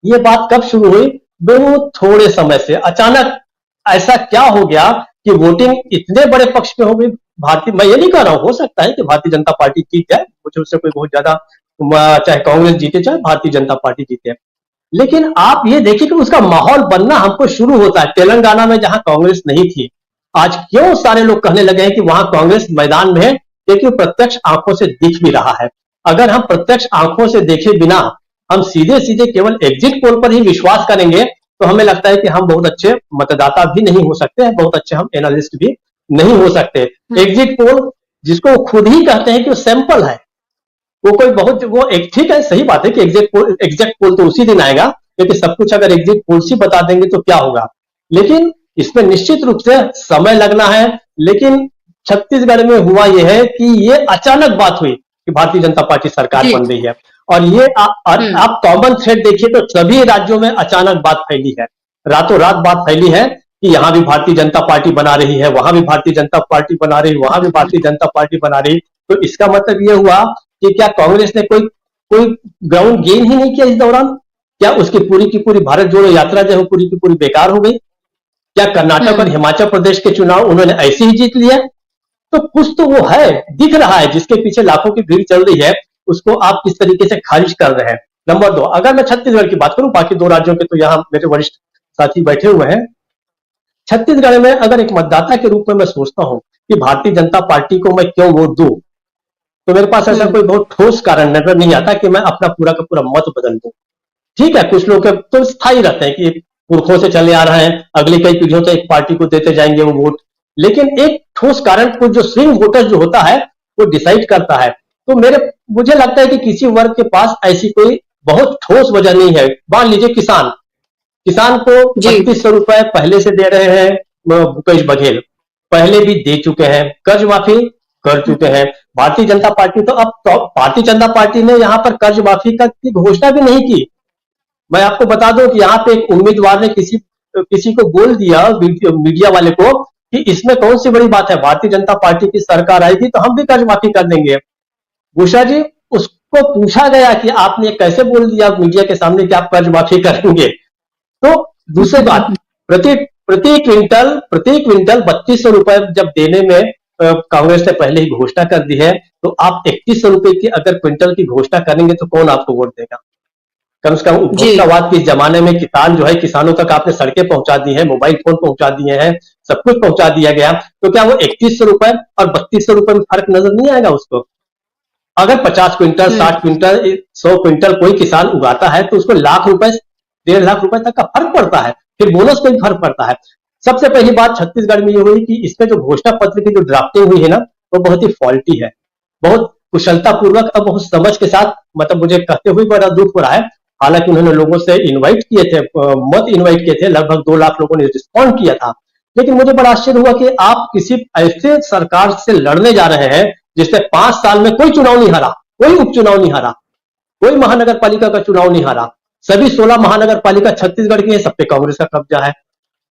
ये बात कब शुरू हुई? बहुत थोड़े समय से अचानक ऐसा क्या हो गया कि वोटिंग इतने बड़े पक्ष में हो गई। भारतीय, मैं ये नहीं कह रहा हूं, हो सकता है कि भारतीय जनता पार्टी जीत जाए, मुझे उससे कोई बहुत ज्यादा, चाहे कांग्रेस जीते चाहे भारतीय जनता पार्टी जीते, लेकिन आप ये देखिए कि उसका माहौल बनना हमको शुरू होता है। तेलंगाना में जहां कांग्रेस नहीं थी, आज क्यों सारे लोग कहने लगे हैं कि वहां कांग्रेस मैदान में है, क्योंकि प्रत्यक्ष आंखों से दिख भी रहा है। अगर हम प्रत्यक्ष आंखों से देखे बिना हम सीधे सीधे केवल एग्जिट पोल पर ही विश्वास करेंगे तो हमें लगता है कि हम बहुत अच्छे मतदाता भी नहीं हो सकते हैं, बहुत अच्छे हम एनालिस्ट भी नहीं हो सकते। एग्जिट पोल जिसको खुद ही कहते हैं कि वो सैंपल है, वो कोई बहुत वो एक ठीक है, सही बात है कि एग्जैक्ट पोल तो उसी दिन आएगा, क्योंकि सब कुछ अगर एग्जिट पोल से बता देंगे तो क्या होगा। लेकिन इसमें निश्चित रूप से समय लगना है। लेकिन छत्तीसगढ़ में हुआ यह है कि ये अचानक बात हुई कि भारतीय जनता पार्टी सरकार बन रही है, और ये आप कॉमन थ्रेड देखिए तो सभी राज्यों में अचानक बात फैली है, रातों रात बात फैली है कि यहां भी भारतीय जनता पार्टी बना रही है, वहां भी भारतीय जनता पार्टी बना रही, वहां भी भारतीय जनता पार्टी बना रही। तो इसका मतलब यह हुआ कि क्या कांग्रेस ने कोई ग्राउंड गेन ही नहीं किया इस दौरान? क्या उसकी पूरी की पूरी भारत जोड़ो यात्रा जो है पूरी की पूरी बेकार हो गई? क्या कर्नाटक और हिमाचल प्रदेश के चुनाव उन्होंने ऐसे ही जीत लिया? तो कुछ तो वो है, दिख रहा है, जिसके पीछे लाखों की भीड़ चल रही है, उसको आप किस तरीके से खारिज कर रहे हैं। नंबर 2, अगर मैं छत्तीसगढ़ की बात करूं, बाकी 2 राज्यों के तो यहाँ मेरे वरिष्ठ साथी बैठे हुए हैं। छत्तीसगढ़ में अगर एक मतदाता के रूप में मैं सोचता हूं कि भारतीय जनता पार्टी को मैं क्यों वोट दूं, तो मेरे पास ऐसा कोई बहुत ठोस कारण नजर नहीं आता कि मैं अपना पूरा का पूरा मत बदल दूं। ठीक है, कुछ लोग तो स्थायी रहते हैं कि पुरखों से चले आ रहे हैं, अगली कई पीढ़ियों तक एक पार्टी को देते जाएंगे वो वोट, लेकिन एक ठोस कारण को जो स्विंग वोटर जो होता है वो डिसाइड करता है। तो मुझे लगता है कि किसी वर्ग के पास ऐसी कोई बहुत ठोस वजह नहीं है। मान लीजिए किसान को 3200 रुपए पहले से दे रहे हैं भूपेश बघेल, पहले भी दे चुके हैं, कर्ज माफी कर चुके हैं। भारतीय जनता पार्टी तो अब भारतीय जनता पार्टी ने यहां पर कर्ज माफी की घोषणा भी नहीं की। मैं आपको बता दूं कि यहाँ पे एक उम्मीदवार ने किसी को बोल दिया, मीडिया वाले को, कि इसमें कौन सी बड़ी बात है, भारतीय जनता पार्टी की सरकार आएगी तो हम भी कर्ज माफी कर देंगे। भूषा जी, उसको पूछा गया कि आपने कैसे बोल दिया मीडिया के सामने कि आप कर्ज माफी करेंगे? तो दूसरी बात, प्रति क्विंटल 3200 रुपए जब देने में कांग्रेस ने पहले ही घोषणा कर दी है, तो आप 3100 रुपए की अगर क्विंटल की घोषणा करेंगे तो कौन आपको वोट देगा? कम से कम उपभोक्तावाद के जमाने में किसान जो है, किसानों तक आपने सड़कें पहुंचा दी है, मोबाइल फोन पहुंचा दिए हैं, सब कुछ पहुंचा दिया गया, तो क्या वो 3100 रुपए और 3200 रुपए में फर्क नजर नहीं आएगा उसको? अगर 50 क्विंटल 60 क्विंटल 100 क्विंटल कोई किसान उगाता है तो उसको लाख रुपए 1.5 लाख रुपए तक का फर्क पड़ता है, फिर बोनस का भी फर्क पड़ता है। सबसे पहली बात छत्तीसगढ़ में ये हुई कि इसमें जो घोषणा पत्र की जो ड्राफ्टिंग हुई है ना, वो बहुत ही फॉल्टी है, बहुत कुशलता पूर्वक और बहुत समझ के साथ, मतलब मुझे कहते हुए बड़ा दुख हो रहा है। हालांकि उन्होंने लोगों से इनवाइट किए थे, मत इनवाइट किए थे, लगभग 2 लाख लोगों ने रिस्पॉन्ड किया था, लेकिन मुझे बड़ा आश्चर्य हुआ कि आप किसी ऐसे सरकार से लड़ने जा रहे हैं जिसने 5 साल में कोई चुनाव नहीं हारा, कोई उपचुनाव नहीं हारा, कोई महानगर पालिका का चुनाव नहीं हारा। सभी 16 महानगर पालिका छत्तीसगढ़ की है, सब पे कांग्रेस का कब्जा है।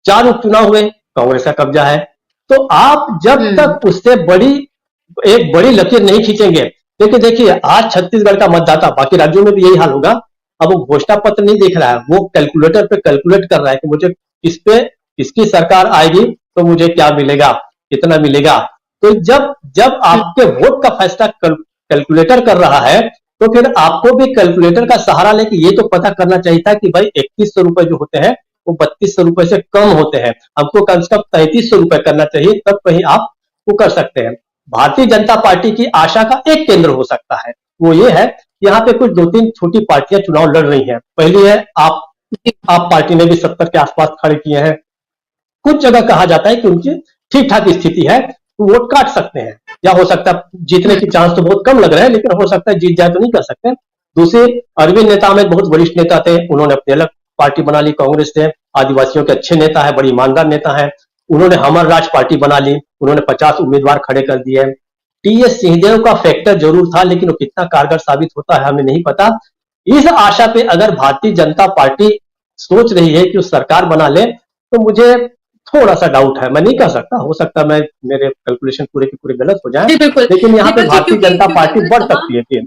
4 उपचुनाव हुए, कांग्रेस का कब्जा है। तो आप जब तक उससे एक बड़ी लकीर नहीं खींचेंगे, क्योंकि देखिए आज छत्तीसगढ़ का मतदाता, बाकी राज्यों में भी यही हाल होगा, अब वो घोषणा पत्र नहीं देख रहा है, वो कैलकुलेटर पे कैलकुलेट कर रहा है कि मुझे किसकी सरकार आएगी तो मुझे क्या मिलेगा, कितना मिलेगा। तो जब आपके वोट का फैसला कैलकुलेटर कर रहा है, तो फिर आपको भी कैलकुलेटर का सहारा लेके ये तो पता करना चाहिए था कि भाई 2100 रुपए जो होते हैं वो 3200 रुपए से कम होते हैं, हमको कम से कम 3300 रुपए करना चाहिए, तब कहीं आप वो कर सकते हैं। भारतीय जनता पार्टी की आशा का एक केंद्र हो सकता है, वो ये है कि यहाँ पे कुछ 2-3 छोटी पार्टियां चुनाव लड़ रही हैं। पहली है आप पार्टी ने भी 70 के आसपास खड़े किए हैं। कुछ जगह कहा जाता है कि उनकी ठीक ठाक स्थिति है, तो वोट काट सकते हैं, या हो सकता है जीतने की चांस तो बहुत कम लग रहे हैं, लेकिन हो सकता है जीत जाए तो नहीं कर सकते। दूसरे अरविंद नेता में बहुत वरिष्ठ नेता थे, उन्होंने अपनी अलग पार्टी बना ली, कांग्रेस से, आदिवासियों के अच्छे नेता है, बड़ी ईमानदार नेता है, उन्होंने हमर राज पार्टी बना ली, उन्होंने 50 उम्मीदवार खड़े कर दिए। टीएस सिंहदेव का फैक्टर जरूर था, लेकिन वो कितना कारगर साबित होता है हमें नहीं पता। इस आशा पे अगर भारतीय जनता पार्टी सोच रही है कि वो सरकार बना ले, तो मुझे थोड़ा सा डाउट है, मैं नहीं कह सकता, हो सकता है मेरे कैलकुलेशन पूरे के पूरे गलत हो जाए, लेकिन यहाँ पे भारतीय जनता पार्टी बढ़ सकती है।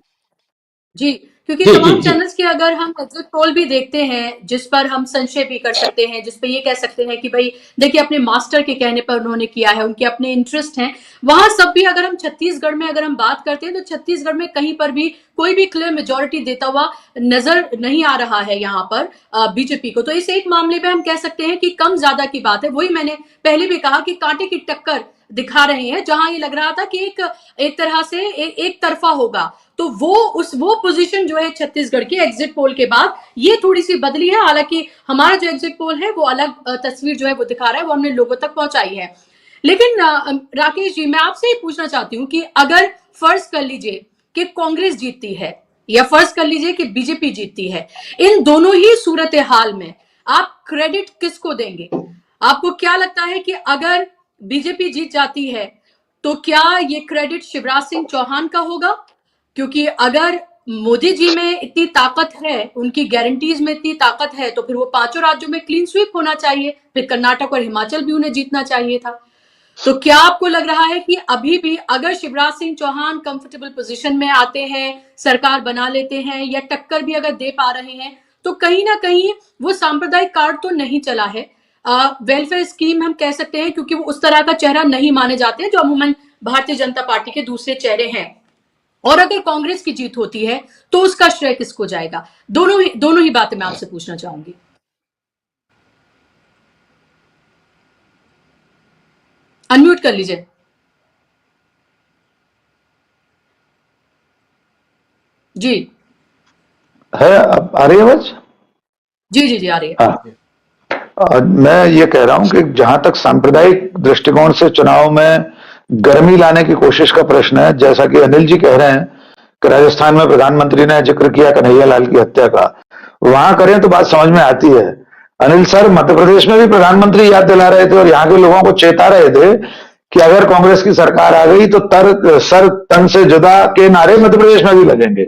जी, क्योंकि तमाम चैनल्स के अगर हम एग्जिट पोल भी देखते हैं, जिस पर हम संशय भी कर सकते हैं, जिस पे ये कह सकते हैं कि भाई देखिए अपने मास्टर के कहने पर उन्होंने किया है, उनके अपने इंटरेस्ट हैं, वहां सब भी अगर हम छत्तीसगढ़ में अगर हम बात करते हैं तो छत्तीसगढ़ में कहीं पर भी कोई भी क्लियर मेजोरिटी देता हुआ नजर नहीं आ रहा है यहाँ पर बीजेपी को। तो इस एक मामले में हम कह सकते हैं कि कम ज्यादा की बात है। वही मैंने पहले भी कहा कि कांटे की टक्कर दिखा रहे हैं, जहां ये लग रहा था कि एक तरह से एक तरफा होगा, तो वो पोजीशन जो है छत्तीसगढ़ की एग्जिट पोल के बाद ये थोड़ी सी बदली है। हालांकि हमारा जो एग्जिट पोल है वो अलग तस्वीर जो है वो दिखा रहा है, वो हमने लोगों तक पहुंचाई है। लेकिन राकेश जी, मैं आपसे ये पूछना चाहती हूँ कि अगर फर्ज कर लीजिए कि कांग्रेस जीतती है या फर्ज कर लीजिए कि बीजेपी जीतती है, इन दोनों ही सूरत हाल में आप क्रेडिट किसको देंगे? आपको क्या लगता है कि अगर बीजेपी जीत जाती है तो क्या ये क्रेडिट शिवराज सिंह चौहान का होगा? क्योंकि अगर मोदी जी में इतनी ताकत है, उनकी गारंटीज में इतनी ताकत है, तो फिर वो 5 राज्यों में क्लीन स्वीप होना चाहिए, फिर कर्नाटक और हिमाचल भी उन्हें जीतना चाहिए था। तो क्या आपको लग रहा है कि अभी भी अगर शिवराज सिंह चौहान कंफर्टेबल पोजीशन में आते हैं, सरकार बना लेते हैं या टक्कर भी अगर दे पा रहे हैं, तो कहीं ना कहीं वो सांप्रदायिक कार्ड तो नहीं चला है, वेलफेयर स्कीम हम कह सकते हैं, क्योंकि वो उस तरह का चेहरा नहीं माने जाते हैं जो अमूमन भारतीय जनता पार्टी के दूसरे चेहरे हैं। और अगर कांग्रेस की जीत होती है तो उसका श्रेय किसको जाएगा? दोनों ही बातें मैं आपसे पूछना चाहूंगी। अनम्यूट कर लीजिए। जी है, अब आ रही है आवाज? जी जी जी आ रही है। हाँ, मैं ये कह रहा हूं कि जहां तक सांप्रदायिक दृष्टिकोण से चुनाव में गर्मी लाने की कोशिश का प्रश्न है, जैसा कि अनिल जी कह रहे हैं कि राजस्थान में प्रधानमंत्री ने जिक्र किया कन्हैया लाल की हत्या का, वहां करें तो बात समझ में आती है। अनिल सर मध्य प्रदेश में भी प्रधानमंत्री याद दिला रहे थे और यहाँ के लोगों को चेता रहे थे कि अगर कांग्रेस की सरकार आ गई तो सर तन से जुदा के नारे मध्य प्रदेश में भी लगेंगे।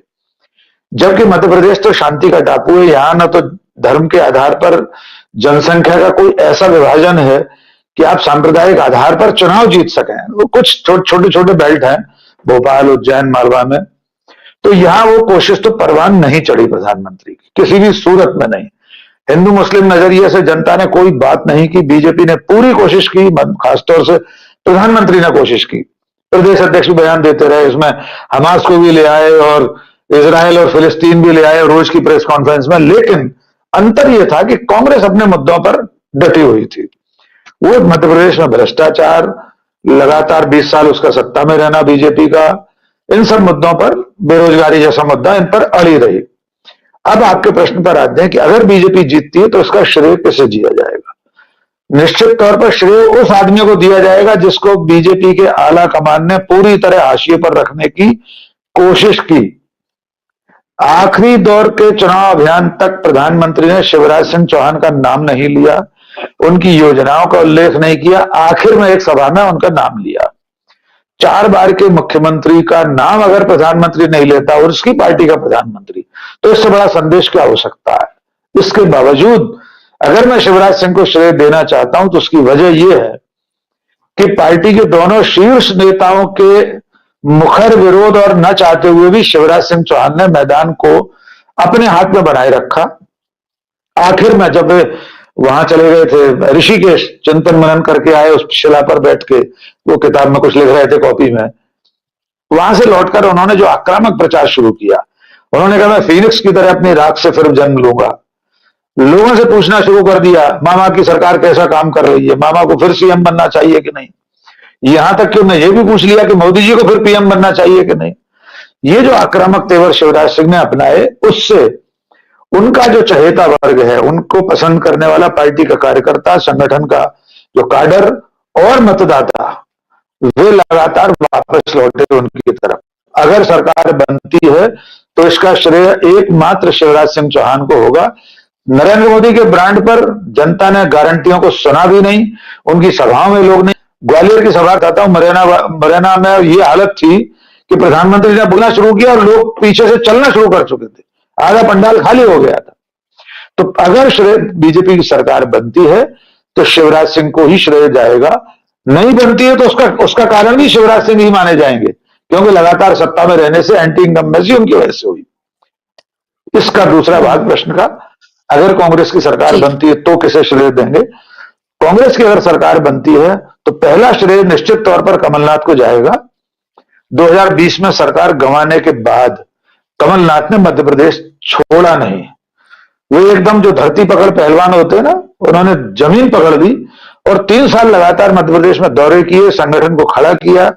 जबकि मध्य प्रदेश तो शांति का टापू है, यहां न तो धर्म के आधार पर जनसंख्या का कोई ऐसा विभाजन है कि आप सांप्रदायिक आधार पर चुनाव जीत सकें। वो कुछ छोटे छोटे बेल्ट हैं, भोपाल, उज्जैन, मालवा में, तो यहां वो कोशिश तो परवान नहीं चढ़ी प्रधानमंत्री की, किसी भी सूरत में नहीं। हिंदू मुस्लिम नजरिए से जनता ने कोई बात नहीं की, बीजेपी ने पूरी कोशिश की, खासतौर से प्रधानमंत्री ने कोशिश की, प्रदेश अध्यक्ष भी बयान देते रहे, इसमें हमास को भी ले आए और इजराइल और फिलिस्तीन भी ले आए रोज की प्रेस कॉन्फ्रेंस में। लेकिन अंतर यह था कि कांग्रेस अपने मुद्दों पर डटी हुई थी। वो मध्य प्रदेश में भ्रष्टाचार, लगातार 20 साल उसका सत्ता में रहना बीजेपी का, इन सब मुद्दों पर, बेरोजगारी जैसा मुद्दा, इन पर अड़ी रही। अब आपके प्रश्न पर आते हैं कि अगर बीजेपी जीतती है तो इसका श्रेय किसे दिया जाएगा? निश्चित तौर पर श्रेय उस आदमी को दिया जाएगा जिसको बीजेपी के आला कमान ने पूरी तरह हाशिए पर रखने की कोशिश की। आखिरी दौर के चुनाव अभियान तक प्रधानमंत्री ने शिवराज सिंह चौहान का नाम नहीं लिया, उनकी योजनाओं का उल्लेख नहीं किया, आखिर में एक सभा में उनका नाम लिया। 4 बार के मुख्यमंत्री का नाम अगर प्रधानमंत्री नहीं लेता और उसकी पार्टी का प्रधानमंत्री, तो इससे बड़ा संदेश क्या हो सकता है। इसके बावजूद अगर मैं शिवराज सिंह को श्रेय देना चाहता हूं तो उसकी वजह यह है कि पार्टी के दोनों शीर्ष नेताओं के मुखर विरोध और न चाहते हुए भी शिवराज सिंह चौहान ने मैदान को अपने हाथ में बनाए रखा। आखिर में जब वहां चले गए थे ऋषिकेश, चिंतन मनन करके आए, उस शिला पर बैठ के वो किताब में कुछ लिख रहे थे कॉपी में, वहां से लौटकर उन्होंने जो आक्रामक प्रचार शुरू किया, उन्होंने कहा मैं फीनिक्स की तरह अपनी राख से फिर जन्म लूंगा। लोगों से पूछना शुरू कर दिया मामा की सरकार कैसा काम कर रही है, मामा को फिर सीएम बनना चाहिए कि नहीं। यहां तक कि उन्होंने ये भी पूछ लिया कि मोदी जी को फिर पीएम बनना चाहिए कि नहीं। ये जो आक्रामक तेवर शिवराज सिंह ने अपनाए, उससे उनका जो चहेता वर्ग है, उनको पसंद करने वाला पार्टी का कार्यकर्ता, संगठन का जो काडर और मतदाता, वे लगातार वापस लौटे उनकी तरफ। अगर सरकार बनती है तो इसका श्रेय एकमात्र शिवराज सिंह चौहान को होगा। नरेंद्र मोदी के ब्रांड पर जनता ने गारंटियों को सुना भी नहीं, उनकी सभाओं में लोग नहीं। ग्वालियर की सभा कहता हूं, मुरैना में ये हालत थी कि प्रधानमंत्री ने बोलना शुरू किया और लोग पीछे से चलना शुरू कर चुके थे, आधा पंडाल खाली हो गया था। तो अगर श्रेय बीजेपी की सरकार बनती है तो शिवराज सिंह को ही श्रेय जाएगा, नहीं बनती है तो उसका कारण भी शिवराज सिंह ही माने जाएंगे, क्योंकि लगातार सत्ता में रहने से एंटी इनकम्बेंसी उनकी वजह से हुई। इसका दूसरा भाग प्रश्न का, अगर कांग्रेस की सरकार बनती है तो किसे श्रेय देंगे। कांग्रेस की अगर सरकार बनती है तो पहला श्रेय निश्चित तौर पर कमलनाथ को जाएगा। 2020 में सरकार गंवाने के बाद कमलनाथ ने मध्य प्रदेश छोड़ा नहीं। वो एकदम जो धरती पकड़ पहलवान होते हैं ना, उन्होंने जमीन पकड़ ली और 3 साल लगातार मध्य प्रदेश में दौरे किए, संगठन को खड़ा किया।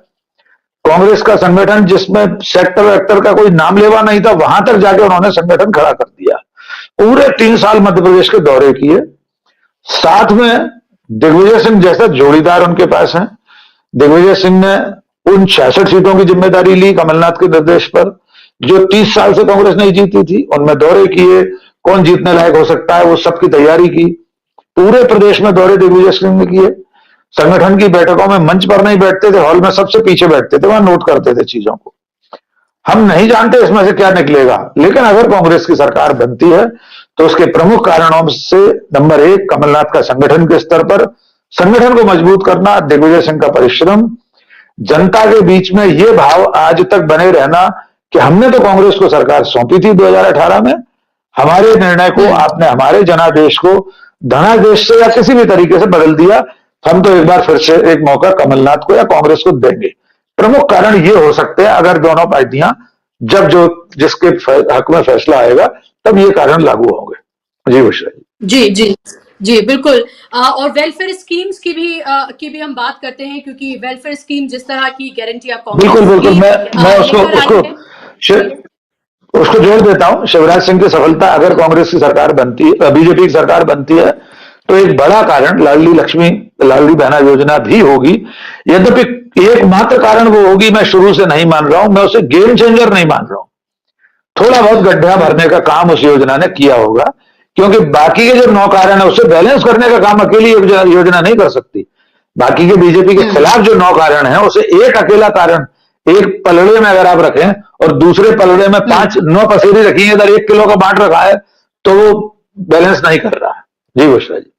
कांग्रेस का संगठन जिसमें सेक्टर वेक्टर का कोई नाम लेवा नहीं था, वहां तक जाके उन्होंने संगठन खड़ा कर दिया। पूरे 3 साल मध्य प्रदेश के दौरे किए। साथ में दिग्विजय सिंह जैसा जोड़ीदार उनके पास है। दिग्विजय सिंह ने उन 66 सीटों की जिम्मेदारी ली कमलनाथ के निर्देश पर, जो 30 साल से कांग्रेस नहीं जीती थी। उनमें दौरे किए, कौन जीतने लायक हो सकता है वो सबकी तैयारी की। पूरे प्रदेश में दौरे दिग्विजय सिंह ने किए। संगठन की बैठकों में मंच पर नहीं बैठते थे, हॉल में सबसे पीछे बैठते थे, वहां नोट करते थे चीजों को। हम नहीं जानते इसमें से क्या निकलेगा, लेकिन अगर कांग्रेस की सरकार बनती है तो उसके प्रमुख कारणों से नंबर 1 कमलनाथ का संगठन के स्तर पर, संगठन को मजबूत करना, दिग्विजय सिंह का परिश्रम, जनता के बीच में यह भाव आज तक बने रहना कि हमने तो कांग्रेस को सरकार सौंपी थी 2018 में, हमारे निर्णय को आपने हमारे जनादेश को धनादेश से या किसी भी तरीके से बदल दिया, हम तो एक बार फिर से एक मौका कमलनाथ को या कांग्रेस को देंगे। प्रमुख कारण ये हो सकते हैं, अगर दोनों पार्टियां जब जो जिसके हक में फैसला आएगा तब ये कारण लागू होंगे। जी बुशरा जी जी जी बिल्कुल। और वेलफेयर स्कीम्स की भी हम बात करते हैं, क्योंकि वेलफेयर स्कीम जिस तरह की गारंटियां बिल्कुल बिल्कुल मैं उसको जोड़ देता हूं। शिवराज सिंह की सफलता, अगर कांग्रेस की सरकार बनती है, बीजेपी की सरकार बनती है, तो एक बड़ा कारण लाडली बहना योजना भी होगी। यद्यपि एकमात्र कारण वो होगी, मैं शुरू से नहीं मान रहा हूं, मैं उसे गेम चेंजर नहीं मान रहा हूं। थोड़ा बहुत गड्ढा भरने का काम उस योजना ने किया होगा, क्योंकि बाकी के जो 9 कारण है उसे बैलेंस करने का काम अकेली योजना नहीं कर सकती। बाकी के बीजेपी के खिलाफ जो 9 कारण है, उसे एक अकेला कारण एक पलड़े में अगर आप रखें और दूसरे पलड़े में 9 पसेरी रखी है, इधर 1 किलो का बांट रखा है, तो वो बैलेंस नहीं कर रहा है। जी बुशरा जी।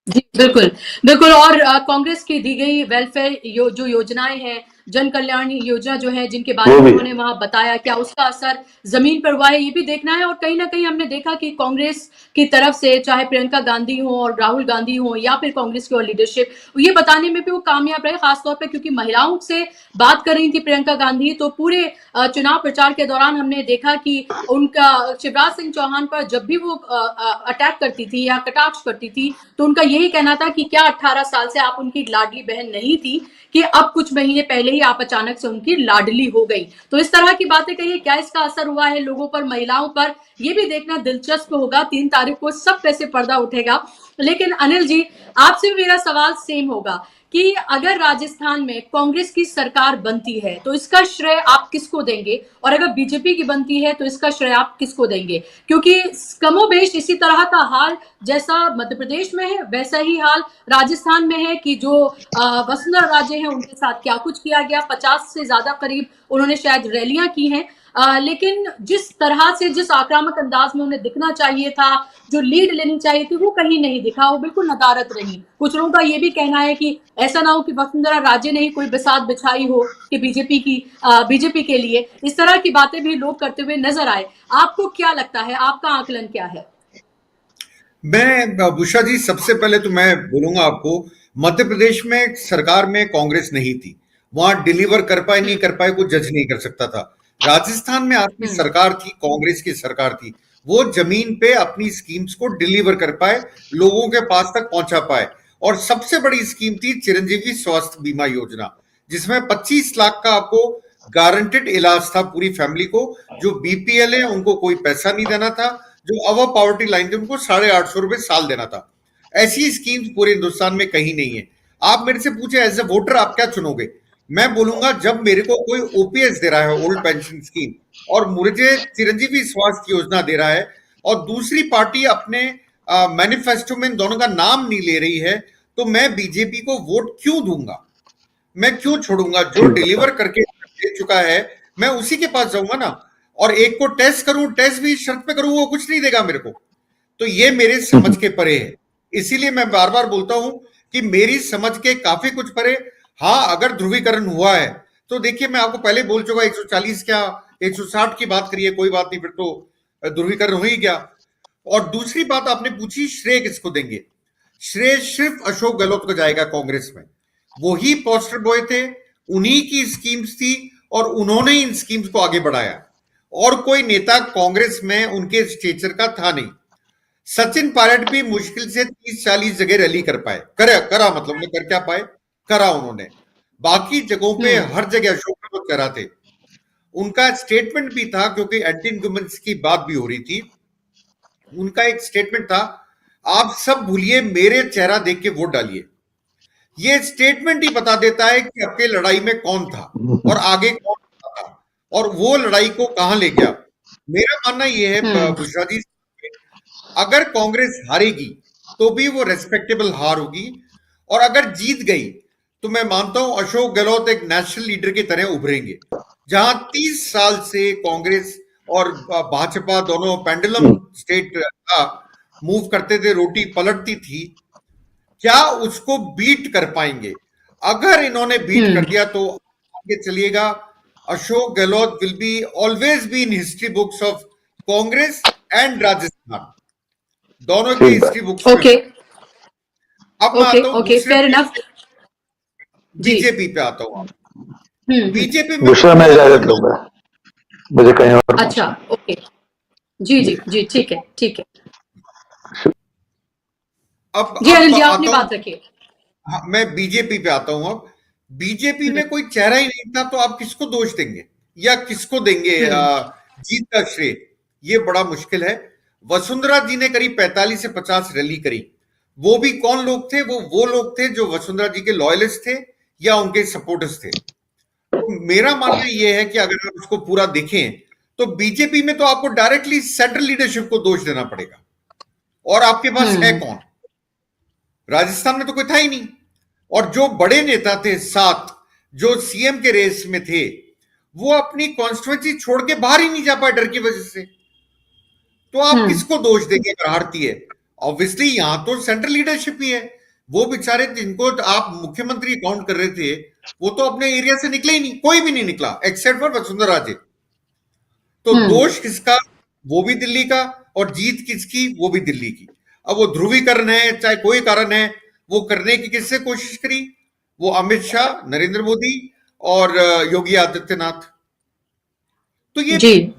जी बिल्कुल बिल्कुल। और कांग्रेस की दी गई वेलफेयर जो योजनाएं हैं, जन कल्याण योजना जो है, जिनके बारे में उन्होंने वहां बताया, क्या उसका असर जमीन पर हुआ है, ये भी देखना है। और कहीं ना कहीं हमने देखा कि कांग्रेस की तरफ से चाहे प्रियंका गांधी हो और राहुल गांधी हो या फिर कांग्रेस की और लीडरशिप, ये बताने में भी वो कामयाब रहे, खासतौर पर क्योंकि महिलाओं से बात कर रही थी प्रियंका गांधी। तो पूरे चुनाव प्रचार के दौरान हमने देखा कि उनका शिवराज सिंह चौहान पर जब भी वो अटैक करती थी या कटाक्ष करती थी, तो उनका यही कहना था कि क्या 18 साल से आप उनकी लाडली बहन नहीं थी कि अब कुछ महीने पहले ही आप अचानक से उनकी लाडली हो गई। तो इस तरह की बातें कहिए, क्या इसका असर हुआ है लोगों पर, महिलाओं पर, ये भी देखना दिलचस्प होगा। 3 तारीख को सब पे से पर्दा उठेगा। लेकिन अनिल जी, आपसे भी मेरा सवाल सेम होगा कि अगर राजस्थान में कांग्रेस की सरकार बनती है तो इसका श्रेय आप किसको देंगे, और अगर बीजेपी की बनती है तो इसका श्रेय आप किसको देंगे? क्योंकि कमोबेश इसी तरह का हाल जैसा मध्य प्रदेश में है वैसा ही हाल राजस्थान में है कि जो वसुंधरा राजे हैं उनके साथ क्या कुछ किया गया, 50 से ज्यादा करीब उन्होंने शायद रैलियां की हैं, लेकिन जिस तरह से जिस आक्रामक अंदाज में उन्हें दिखना चाहिए था, जो लीड लेनी चाहिए थी, वो कहीं नहीं दिखा, वो बिल्कुल नदारत रही। कुछ लोगों का ये भी कहना है कि ऐसा ना हो कि वसुंधरा राजे ने ही कोई बिसात बिछाई हो कि बीजेपी के लिए, इस तरह की बातें भी लोग करते हुए नजर आए। आपको क्या लगता है, आपका आकलन क्या है? मैं बुशा जी, सबसे पहले तो मैं बोलूंगा आपको, मध्य प्रदेश में सरकार में कांग्रेस नहीं थी, वहां डिलीवर कर पाए नहीं कर पाए कोई जज नहीं कर सकता था। राजस्थान में आपकी सरकार थी, कांग्रेस की सरकार थी, वो जमीन पे अपनी स्कीम्स को डिलीवर कर पाए, लोगों के पास तक पहुंचा पाए। और सबसे बड़ी स्कीम थी चिरंजीवी स्वास्थ्य बीमा योजना, जिसमें 25 लाख का आपको गारंटेड इलाज था पूरी फैमिली को। जो बीपीएल है उनको कोई पैसा नहीं देना था, जो अबव पॉवर्टी लाइन थी उनको 850 रुपए साल देना था। ऐसी स्कीम्स पूरे हिंदुस्तान में कहीं नहीं है। आप मेरे से पूछे एज ए वोटर आप क्या चुनोगे, मैं बोलूंगा जब मेरे को कोई ओपीएस दे रहा है, ओल्ड पेंशन स्कीम, और मुझे चिरंजीवी स्वास्थ्य योजना दे रहा है, और दूसरी पार्टी अपने मैनिफेस्टो में इन दोनों का नाम नहीं ले रही है, तो मैं बीजेपी को वोट क्यों दूंगा? मैं क्यों छोड़ूंगा? जो डिलीवर करके दे चुका है मैं उसी के पास जाऊंगा ना। और एक को टेस्ट करूं, टेस्ट भी शर्त पे करूं, वो कुछ नहीं देगा मेरे को। तो ये मेरे समझ के परे है। इसीलिए मैं बार बार बोलता हूं कि मेरी समझ के काफी कुछ परे। हाँ, अगर ध्रुवीकरण हुआ है तो देखिए, मैं आपको पहले बोल चुका, 140 क्या 160 की बात करिए, कोई बात नहीं, फिर तो ध्रुवीकरण हो ही गया। और दूसरी बात आपने पूछी, श्रेय किसको देंगे? श्रेय सिर्फ अशोक गहलोत को जाएगा कांग्रेस में। वो ही पोस्टर बॉय थे, उन्हीं की स्कीम्स थी, और उन्होंने इन स्कीम्स को आगे बढ़ाया। और कोई नेता कांग्रेस में उनके स्टेचर का था नहीं। सचिन पायलट भी मुश्किल से 30-40 जगह रैली कर पाए, करा मतलब उन्होंने कर क्या पाए, करा उन्होंने। बाकी जगहों पे हर जगह अशोक गहलोत करा थे। उनका स्टेटमेंट भी था, क्योंकि एंटी इनकम्बेंसी की बात भी हो रही थी, उनका एक स्टेटमेंट था, आप सब भूलिए, मेरे चेहरा देख के वोट डालिए। ये स्टेटमेंट ही बता देता है कि आपके लड़ाई में कौन था और आगे कौन था, और वो लड़ाई को कहां ले गया। मेरा मानना यह है बुशरा जी, अगर कांग्रेस हारेगी तो भी वो रेस्पेक्टेबल हार होगी, और अगर जीत गई तो मैं मानता हूं अशोक गहलोत एक नेशनल लीडर की तरह उभरेंगे। जहां 30 साल से कांग्रेस और भाजपा दोनों पेंडुलम स्टेट का मूव करते थे, रोटी पलटती थी, क्या उसको बीट कर पाएंगे? अगर इन्होंने बीट कर दिया तो आगे चलिएगा, Ashok Gehlot will be always be in history books of Congress and Rajasthan, दोनों के हिस्ट्री बुक्स में। अब मैं आता हूं फेयर इनफ। बीजेपी पे आता हूं। बीजेपी में दूसरा मैं इजाजत लूंगा, मुझे कहीं और। अच्छा, ओके, जी, ठीक है। अब जी अनिल जी, आपने बात रखी। हाँ, मैं बीजेपी पे आता हूं। अब बीजेपी में कोई चेहरा ही नहीं था, तो आप किसको दोष देंगे या किसको देंगे जीत का श्रेय? ये बड़ा मुश्किल है। वसुंधरा जी ने करीब 45 से 50 रैली करी। वो भी कौन लोग थे? वो लोग थे जो वसुंधरा जी के लॉयलिस्ट थे या उनके सपोर्टर्स थे। तो मेरा मानना यह है कि अगर आप उसको पूरा देखें तो बीजेपी में तो आपको डायरेक्टली सेंट्रल लीडरशिप को दोष देना पड़ेगा, और आपके पास है कौन? राजस्थान में तो कोई था ही नहीं। और जो बड़े नेता थे 7 जो सीएम के रेस में थे, वो अपनी कॉन्स्टिट्यूएंसी छोड़ के बाहर ही नहीं जा पाए डर की वजह से। तो आप किसको दोष देंगे अगर हारती है? ऑब्वियसली यहां तो सेंट्रल लीडरशिप ही है। वो बेचारे जिनको आप मुख्यमंत्री काउंट कर रहे थे, वो तो अपने एरिया से निकले ही नहीं, कोई भी नहीं निकला एक्सेप्ट फॉर वसुंधरा राजे। तो दोष किसका? वो भी दिल्ली का, और जीत किसकी? वो भी दिल्ली की। अब वो ध्रुवीकरण है, चाहे कोई कारण है, वो करने की किससे कोशिश करी? वो अमित शाह, नरेंद्र मोदी और योगी आदित्यनाथ। तो ये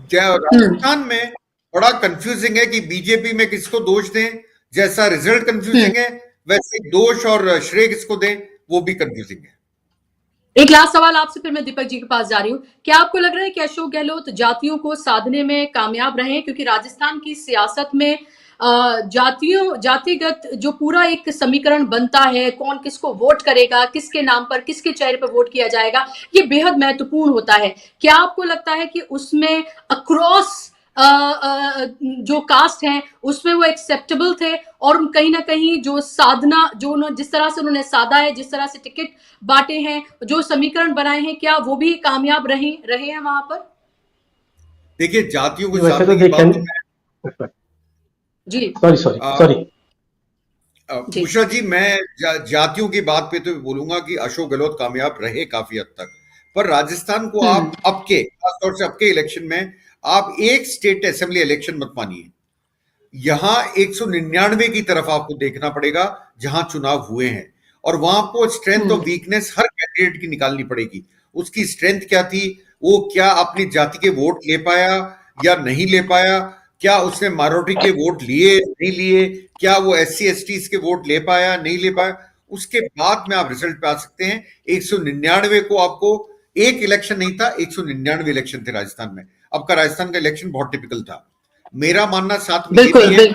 राजस्थान में बड़ा कंफ्यूजिंग है कि बीजेपी में किसको दोष दें। जैसा रिजल्ट कंफ्यूजिंग है, वैसे दोष और श्रेय किसको दें वो भी कंफ्यूजिंग है। एक लास्ट सवाल आपसे, फिर मैं दीपक जी के पास जा रही हूँ। क्या आपको लग रहा है कि अशोक गहलोत जातियों को साधने में कामयाब रहे? क्योंकि राजस्थान की सियासत में जातिगत जो पूरा एक समीकरण बनता है, कौन किसको वोट करेगा, किसके नाम पर, किसके चेहरे पर वोट किया जाएगा, ये बेहद महत्वपूर्ण होता है। क्या आपको लगता है कि उसमें अक्रॉस जो कास्ट हैं उसमें वो एक्सेप्टेबल थे, और कहीं ना कहीं जो साधना जो जिस तरह से उन्होंने साधा है, जिस तरह से टिकट बांटे हैं, जो समीकरण बनाए हैं, क्या वो भी कामयाब रहे हैं वहां पर? देखिए, जातियों को वैसे तो साधने की बात तो देखें, जी सॉरी जी उषा जी, मैं जातियों की बात पे तो बोलूंगा कि अशोक गहलोत कामयाब रहे काफी हद तक। पर राजस्थान को आप खासतौर से अब के इलेक्शन में आप एक स्टेट असेंबली इलेक्शन मत मानिए, यहां 199 की तरफ आपको देखना पड़ेगा जहां चुनाव हुए हैं, और वहां आपको स्ट्रेंथ और वीकनेस हर कैंडिडेट की निकालनी पड़ेगी। उसकी स्ट्रेंथ क्या थी, वो क्या अपनी जाति के वोट ले पाया या नहीं ले पाया, क्या उसने माइनॉरिटी के वोट लिए नहीं लिए, क्या वो SC STs के वोट ले पाया नहीं ले पाया, उसके बाद में आप रिजल्ट पे आ सकते हैं। 199 को आपको एक इलेक्शन नहीं था, 199 इलेक्शन थे राजस्थान में। अब का राजस्थान का इलेक्शन बहुत टिपिकल था। मेरा मानना साथ में ये बिल्कुल भी है,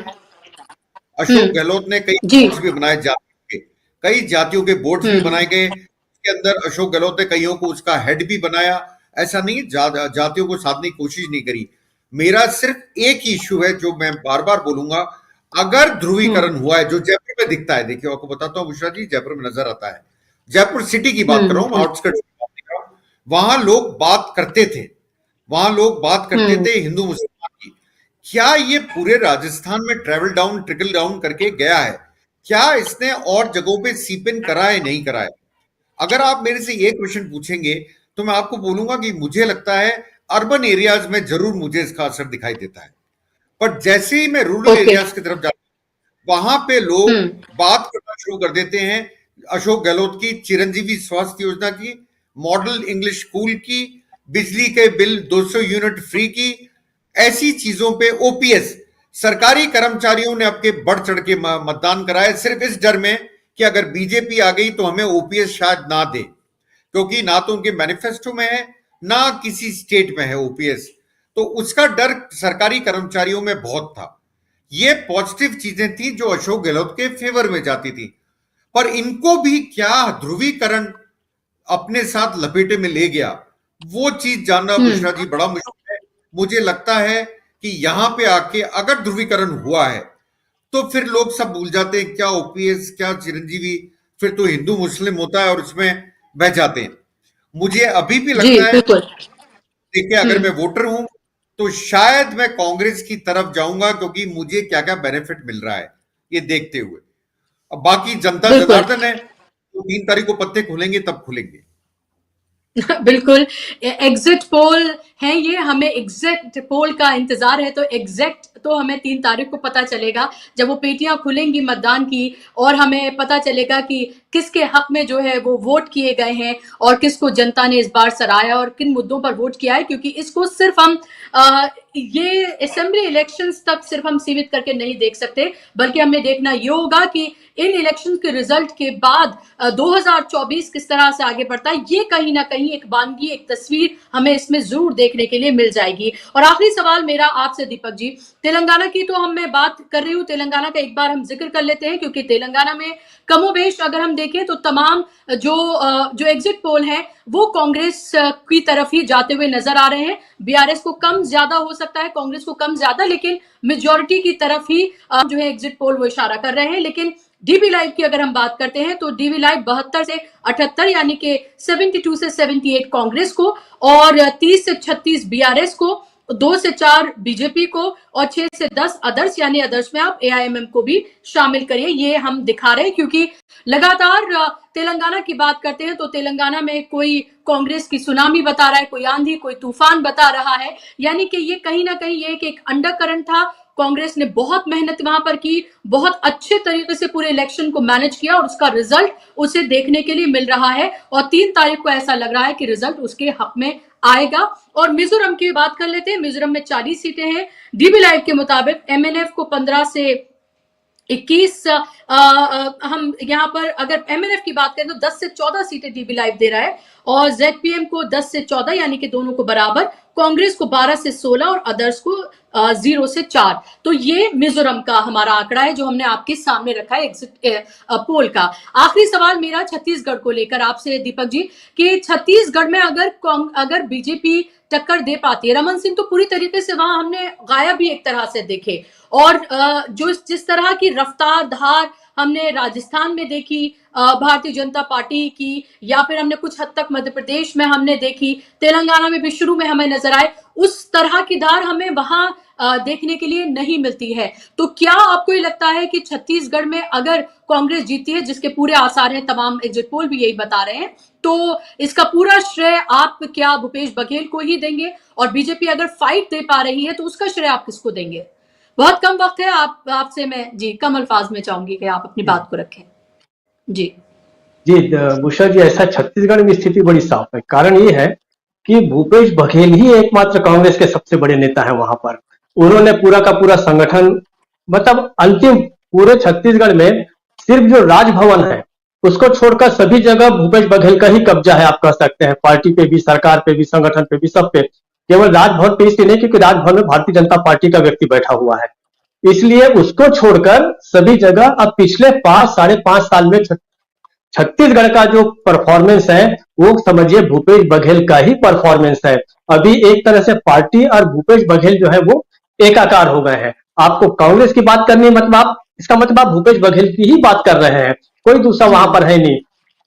अशोक गहलोत ने कई जी बोर्ड्स भी बनाए जातियों के, कई जातियों के बोर्ड्स भी बनाए गए, उसके अंदर अशोक गहलोत ने कईयों को उसका हेड भी बनाया। ऐसा नहीं जातियों को साधने की कोशिश नहीं करी। मेरा सिर्फ एक ही इश्यू है जो मैं बार बार बोलूंगा, अगर ध्रुवीकरण हुआ है जो जयपुर में दिखता है, देखिए आपको बताता हूँ बुशरा जी, जयपुर में नजर आता है, जयपुर सिटी की बात कर रहा हूँ, आउटस्कर्ट्स की बात नहीं कर रहा हूं, वहां लोग बात करते थे, वहां लोग बात करते थे हिंदू मुसलमान की। क्या ये पूरे राजस्थान में ट्रेवल डाउन ट्रिकल डाउन करके गया है? क्या इसने और जगहों पे सीप इन करा है नहीं करा है? अगर आप मेरे से ये क्वेश्चन पूछेंगे तो मैं आपको बोलूंगा कि मुझे लगता है अर्बन एरियाज में जरूर मुझे इसका असर दिखाई देता है, पर जैसे ही मैं रूरल एरियाज की तरफ जाता हूं वहां पे लोग बात करना शुरू कर देते हैं अशोक गहलोत की चिरंजीवी स्वास्थ्य योजना की, मॉडल इंग्लिश स्कूल की, बिजली के बिल 200 यूनिट फ्री की, ऐसी चीजों पे OPS सरकारी कर्मचारियों ने आपके बढ़ चढ़ के मतदान कराया, सिर्फ इस डर में कि अगर बीजेपी आ गई तो हमें OPS शायद ना दे, क्योंकि ना तो उनके मैनिफेस्टो में है ना किसी स्टेट में है OPS, तो उसका डर सरकारी कर्मचारियों में बहुत था। ये पॉजिटिव चीजें थी जो अशोक गहलोत के फेवर में जाती थी, पर इनको भी क्या ध्रुवीकरण अपने साथ लपेटे में ले गया, वो चीज जानना बुशरा जी बड़ा मुश्किल है। मुझे लगता है कि यहां पे आके अगर ध्रुवीकरण हुआ है तो फिर लोग सब भूल जाते हैं क्या OPS क्या चिरंजीवी, फिर तो हिंदू मुस्लिम होता है और उसमें बह जाते हैं। मुझे अभी भी लगता है, देखिए अगर मैं वोटर हूं तो शायद मैं कांग्रेस की तरफ जाऊंगा, क्योंकि मुझे क्या क्या बेनिफिट मिल रहा है ये देखते हुए। अब बाकी जनता जनार्दन है, तो 3 तारीख को पत्ते खुलेंगे तब खुलेंगे। बिल्कुल, एग्जिट पोल है ये, हमें एग्जिट पोल का इंतजार है, तो एग्जैक्ट तो हमें 3 तारीख को पता चलेगा जब वो पेटियां खुलेंगी मतदान की, और हमें पता चलेगा कि किसके हक में जो है वो वोट किए गए हैं और किसको जनता ने इस बार सराहा और किन मुद्दों पर वोट किया है। क्योंकि इसको सिर्फ हम ये असेंबली इलेक्शंस तक सिर्फ हम सीमित करके नहीं देख सकते, बल्कि हमें देखना ये होगा कि इन इलेक्शन के रिजल्ट के बाद 2024 किस तरह से आगे बढ़ता है। ये कहीं ना कहीं एक वानगी, एक तस्वीर हमें इसमें जरूर देखने के लिए मिल जाएगी। और आखिरी सवाल मेरा आपसे दीपक जी, तेलंगाना की तो हम मैं बात कर रही हूँ, तेलंगाना का एक बार हम जिक्र कर लेते हैं, क्योंकि तेलंगाना में कमोबेश अगर हम देखें तो तमाम जो एग्जिट पोल है वो कांग्रेस की तरफ ही जाते हुए नजर आ रहे हैं। BRS को कम ज्यादा हो सकता है, कांग्रेस को कम ज्यादा, लेकिन मेजॉरिटी की तरफ ही जो है एग्जिट पोल वो इशारा कर रहे हैं। लेकिन DB लाइव की अगर हम बात करते हैं तो DB लाइव 72 से 78 यानी कि 72 से 78 कांग्रेस को, और 30 से 36 BRS को, 2 से 4 बीजेपी को, और 6 से 10 अदर्स, यानी अदर्स में आप AIMM को भी शामिल करिए। ये हम दिखा रहे हैं क्योंकि लगातार तेलंगाना की बात करते हैं तो तेलंगाना में कोई कांग्रेस की सुनामी बता रहा है, कोई आंधी, कोई तूफान बता रहा है, यानी कि ये कहीं ना कहीं ये एक अंडर करंट था। कांग्रेस ने बहुत मेहनत वहां पर की, बहुत अच्छे तरीके से पूरे इलेक्शन को मैनेज किया, और उसका रिजल्ट उसे देखने के लिए मिल रहा है, और 3 तारीख को ऐसा लग रहा है कि रिजल्ट उसके हक में आएगा। और मिजोरम की बात कर लेते हैं, मिजोरम में 40 सीटें हैं। DB लाइव के मुताबिक MNF को 15 से 21 हम यहाँ पर अगर एमएनएफ की बात करें तो 10 से 14 सीटें डीबी लाइव दे रहा है और जेडपीएम को 10 से 14 यानी कि दोनों को बराबर, कांग्रेस को 12 से 16 और अदर्स को 0 से 4। तो ये मिजोरम का हमारा आंकड़ा है जो हमने आपके सामने रखा है एग्जिट पोल का। आखिरी सवाल मेरा छत्तीसगढ़ को लेकर आपसे दीपक जी कि छत्तीसगढ़ में अगर बीजेपी टक्कर दे पाती है, रमन सिंह तो पूरी तरीके से वहां हमने गायब भी एक तरह से देखे, और जो जिस तरह की रफ्तार धार हमने राजस्थान में देखी भारतीय जनता पार्टी की, या फिर हमने कुछ हद तक मध्य प्रदेश में हमने देखी, तेलंगाना में भी शुरू में हमें नजर आए, उस तरह की धार हमें वहां देखने के लिए नहीं मिलती है। तो क्या आपको ये लगता है कि छत्तीसगढ़ में अगर कांग्रेस जीती है, जिसके पूरे आसार हैं, तमाम एग्जिट पोल भी यही बता रहे हैं, तो इसका पूरा श्रेय आप क्या भूपेश बघेल को ही देंगे, और बीजेपी अगर फाइट दे पा रही है तो उसका श्रेय आप किसको देंगे? बहुत कम वक्त है, आपसे मैं जी कम अल्फाज में चाहूंगी कि आप अपनी बात को रखें। जी बुशा जी, ऐसा छत्तीसगढ़ में स्थिति बड़ी साफ है। कारण ये है कि भूपेश बघेल ही एकमात्र कांग्रेस के सबसे बड़े नेता है वहां पर। उन्होंने पूरा का पूरा संगठन, मतलब अंतिम पूरे छत्तीसगढ़ में सिर्फ जो राजभवन है उसको छोड़कर सभी जगह भूपेश बघेल का ही कब्जा है, आप कह सकते हैं। पार्टी पे भी, सरकार पे भी, संगठन पे भी, सब पे। केवल राजभवन पे इसलिए नहीं क्योंकि राजभवन में भारतीय जनता पार्टी का व्यक्ति बैठा हुआ है, इसलिए उसको छोड़कर सभी जगह अब पिछले 5-5.5 साल में छत्तीसगढ़ का जो परफॉर्मेंस है वो समझिए भूपेश बघेल का ही परफॉर्मेंस है। अभी एक तरह से पार्टी और भूपेश बघेल जो है वो एकाकार हो गए हैं। आपको कांग्रेस की बात करनी है, मतलब आप इसका मतलब आप भूपेश बघेल की ही बात कर रहे हैं, कोई दूसरा वहां पर है नहीं।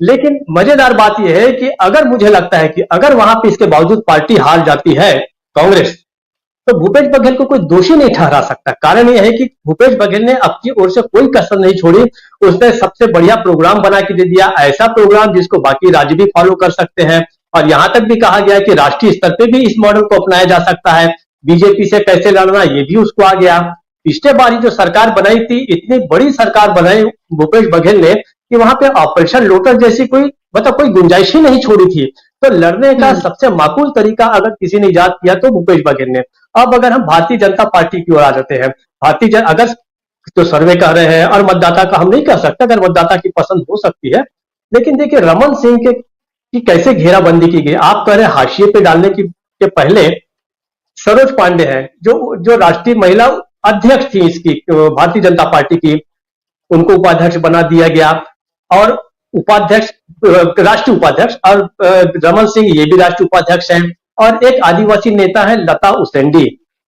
लेकिन मजेदार बात यह है कि अगर मुझे लगता है कि अगर वहां पे इसके बावजूद पार्टी हार जाती है कांग्रेस, तो भूपेश बघेल को कोई दोषी नहीं ठहरा सकता। कारण यह है कि भूपेश बघेल ने अपनी ओर से कोई कसर नहीं छोड़ी। उसने सबसे बढ़िया प्रोग्राम बना के दे दिया, ऐसा प्रोग्राम जिसको बाकी राज्य भी फॉलो कर सकते हैं। और यहां तक भी कहा गया कि राष्ट्रीय स्तर पे भी इस मॉडल को अपनाया जा सकता है। बीजेपी से कैसे लड़ना ये भी उसको आ गया। पिछले बारी जो सरकार बनाई थी, इतनी बड़ी सरकार बनाई भूपेश बघेल ने कि वहां पे ऑपरेशन लोटस जैसी कोई गुंजाइश ही नहीं छोड़ी थी। तो लड़ने का सबसे माकूल तरीका अगर किसी ने इजाद किया तो भूपेश बघेल ने। अब अगर हम भारतीय जनता पार्टी की ओर आ जाते हैं, अगर तो सर्वे कह रहे हैं और मतदाता का हम नहीं कह सकते, अगर मतदाता की पसंद हो सकती है। लेकिन देखिए रमन सिंह की कैसे घेराबंदी की गई। आप कह रहे हैं हाशिए पे डालने के पहले सरोज पांडे हैं जो राष्ट्रीय महिला अध्यक्ष थी इसकी भारतीय जनता पार्टी की, उनको उपाध्यक्ष बना दिया गया। और उपाध्यक्ष, राष्ट्रीय उपाध्यक्ष, और रमन सिंह ये भी राष्ट्रीय उपाध्यक्ष हैं। और एक आदिवासी नेता है लता उसेंडी।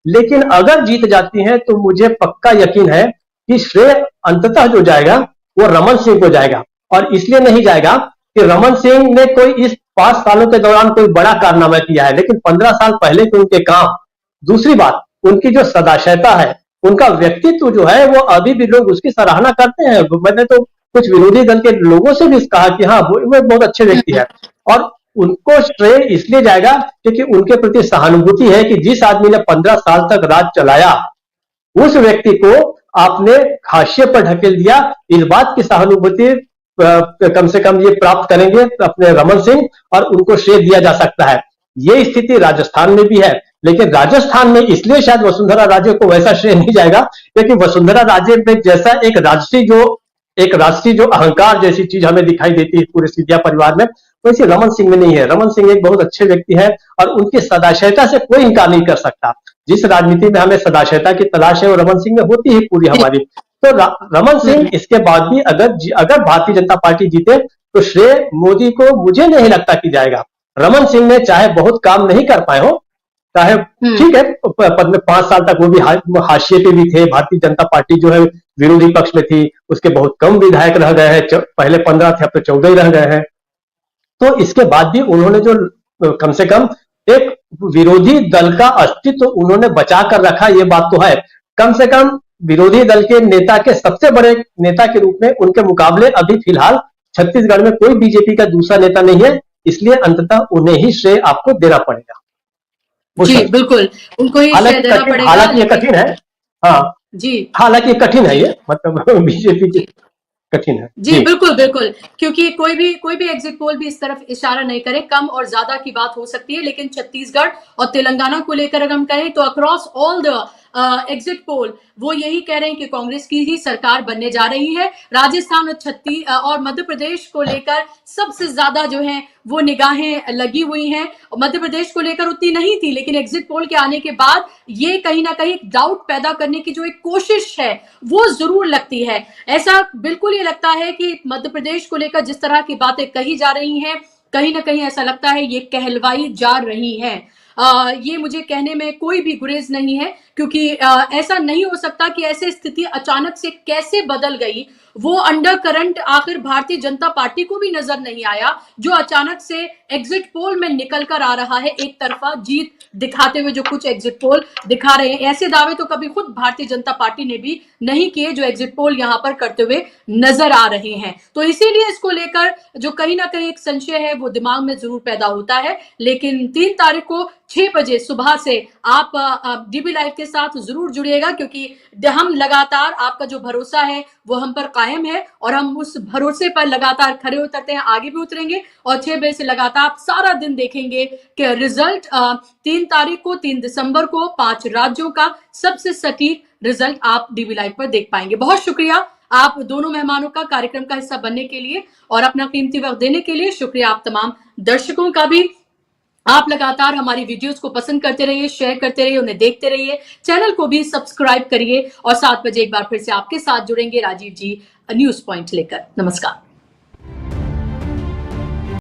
लेकिन अगर जीत जाती हैं तो मुझे पक्का यकीन है कि श्रेय अंततः जो जाएगा वो रमन सिंह को जाएगा। और इसलिए नहीं जाएगा कि रमन सिंह ने कोई इस 5 सालों के दौरान कोई बड़ा कारनामा किया है, लेकिन 15 साल पहले के उनके काम। दूसरी बात, उनकी जो सदाशयता है, उनका व्यक्तित्व जो है वो अभी भी लोग उसकी सराहना करते हैं। मैंने तो कुछ विरोधी दल के लोगों से भी कहा कि हाँ वो बहुत अच्छे व्यक्ति है। और उनको श्रेय इसलिए जाएगा क्योंकि उनके प्रति सहानुभूति है कि जिस आदमी ने 15 साल तक राज चलाया उस व्यक्ति को आपने हाशिए पर ढकेल दिया। इस बात की सहानुभूति कम से कम ये प्राप्त करेंगे अपने रमन सिंह, और उनको श्रेय दिया जा सकता है। ये स्थिति राजस्थान में भी है, लेकिन राजस्थान में इसलिए शायद वसुंधरा राजे को वैसा श्रेय नहीं जाएगा क्योंकि वसुंधरा राजे में जैसा एक राष्ट्रीय जो अहंकार जैसी चीज हमें दिखाई देती है पूरे सिंधिया परिवार में, वैसे रमन सिंह में नहीं है। रमन सिंह एक बहुत अच्छे व्यक्ति है और उनकी सदाशयता से कोई इनकार नहीं कर सकता। जिस राजनीति में हमें सदाशयता की तलाश है वो रमन सिंह में होती है पूरी हमारी। तो रमन सिंह इसके बाद भी अगर भारतीय जनता पार्टी जीते तो श्रेय मोदी को मुझे नहीं लगता कि जाएगा। रमन सिंह ने चाहे बहुत काम नहीं कर पाए हो, चाहे ठीक है 5 साल तक वो भी हाशिए पे भी थे। भारतीय जनता पार्टी जो है विरोधी पक्ष में थी, उसके बहुत कम विधायक रह गए हैं, पहले 15 थे अब तो 14 ही रह गए हैं। तो इसके बाद भी उन्होंने जो कम से कम एक विरोधी दल का अस्तित्व उन्होंने बचा कर रखा, ये बात तो है। कम से कम विरोधी दल के नेता के सबसे बड़े नेता के रूप में उनके मुकाबले अभी फिलहाल छत्तीसगढ़ में कोई बीजेपी का दूसरा नेता नहीं है, इसलिए अंततः उन्हें ही श्रेय आपको देना पड़ेगा। जी बिल्कुल, उनको ही श्रेय देना पड़ेगा। हालांकि ये कठिन है, हाँ जी, हालांकि ये कठिन है, ये मतलब बीजेपी की कठिन है। जी बिल्कुल बिल्कुल, क्योंकि कोई भी एग्जिट पोल भी इस तरफ इशारा नहीं करे, कम और ज्यादा की बात हो सकती है। लेकिन छत्तीसगढ़ और तेलंगाना को लेकर अगर हम कहें तो across all the exit poll वो यही कह रहे हैं कि कांग्रेस की ही सरकार बनने जा रही है। राजस्थान और छत्तीसगढ़ और मध्य प्रदेश को लेकर सबसे ज्यादा जो है वो निगाहें लगी हुई हैं। मध्य प्रदेश को लेकर उतनी नहीं थी, लेकिन एग्जिट पोल के आने के बाद ये कहीं ना कहीं डाउट पैदा करने की जो एक कोशिश है वो जरूर लगती है। ऐसा बिल्कुल ये लगता है कि मध्य प्रदेश को लेकर जिस तरह की बातें कही जा रही हैं, कहीं ना कहीं ऐसा लगता है ये कहलवाई जा रही हैं। ये मुझे कहने में कोई भी गुरेज नहीं है, क्योंकि ऐसा नहीं हो सकता कि ऐसी स्थिति अचानक से कैसे बदल गई। वो अंडर करंट आखिर भारतीय जनता पार्टी को भी नजर नहीं आया, जो अचानक से एग्जिट पोल में निकल कर आ रहा है, एक तरफा जीत दिखाते हुए जो कुछ एग्जिट पोल दिखा रहे हैं। ऐसे दावे तो कभी खुद भारतीय जनता पार्टी ने भी नहीं किए जो एग्जिट पोल यहां पर करते हुए नजर आ रहे हैं। तो इसीलिए इसको लेकर जो कहीं ना कहीं एक संशय है वो दिमाग में जरूर पैदा होता है। लेकिन 3 तारीख को 6 बजे सुबह से आप डीबी लाइव के साथ जरूर जुड़िएगा, क्योंकि हम लगातार आपका जो भरोसा है वो हम पर कायम है और हम उस भरोसे पर लगातार खरे उतरते हैं, आगे भी उतरेंगे और 6 बजे से लगातार आप सारा दिन देखेंगे कि रिजल्ट 3 तारीख को 3 दिसंबर को 5 राज्यों का सबसे सटीक रिजल्ट आप डीबी लाइव पर देख पाएंगे। बहुत शुक्रिया आप दोनों मेहमानों का कार्यक्रम का हिस्सा बनने के लिए और अपना कीमती वक्त देने के लिए। शुक्रिया आप तमाम दर्शकों का भी। आप लगातार हमारी वीडियोस को पसंद करते रहिए, शेयर करते रहिए, उन्हें देखते रहिए। चैनल को भी सब्सक्राइब करिए और 7 बजे एक बार फिर से आपके साथ जुड़ेंगे राजीव जी न्यूज पॉइंट लेकर। नमस्कार।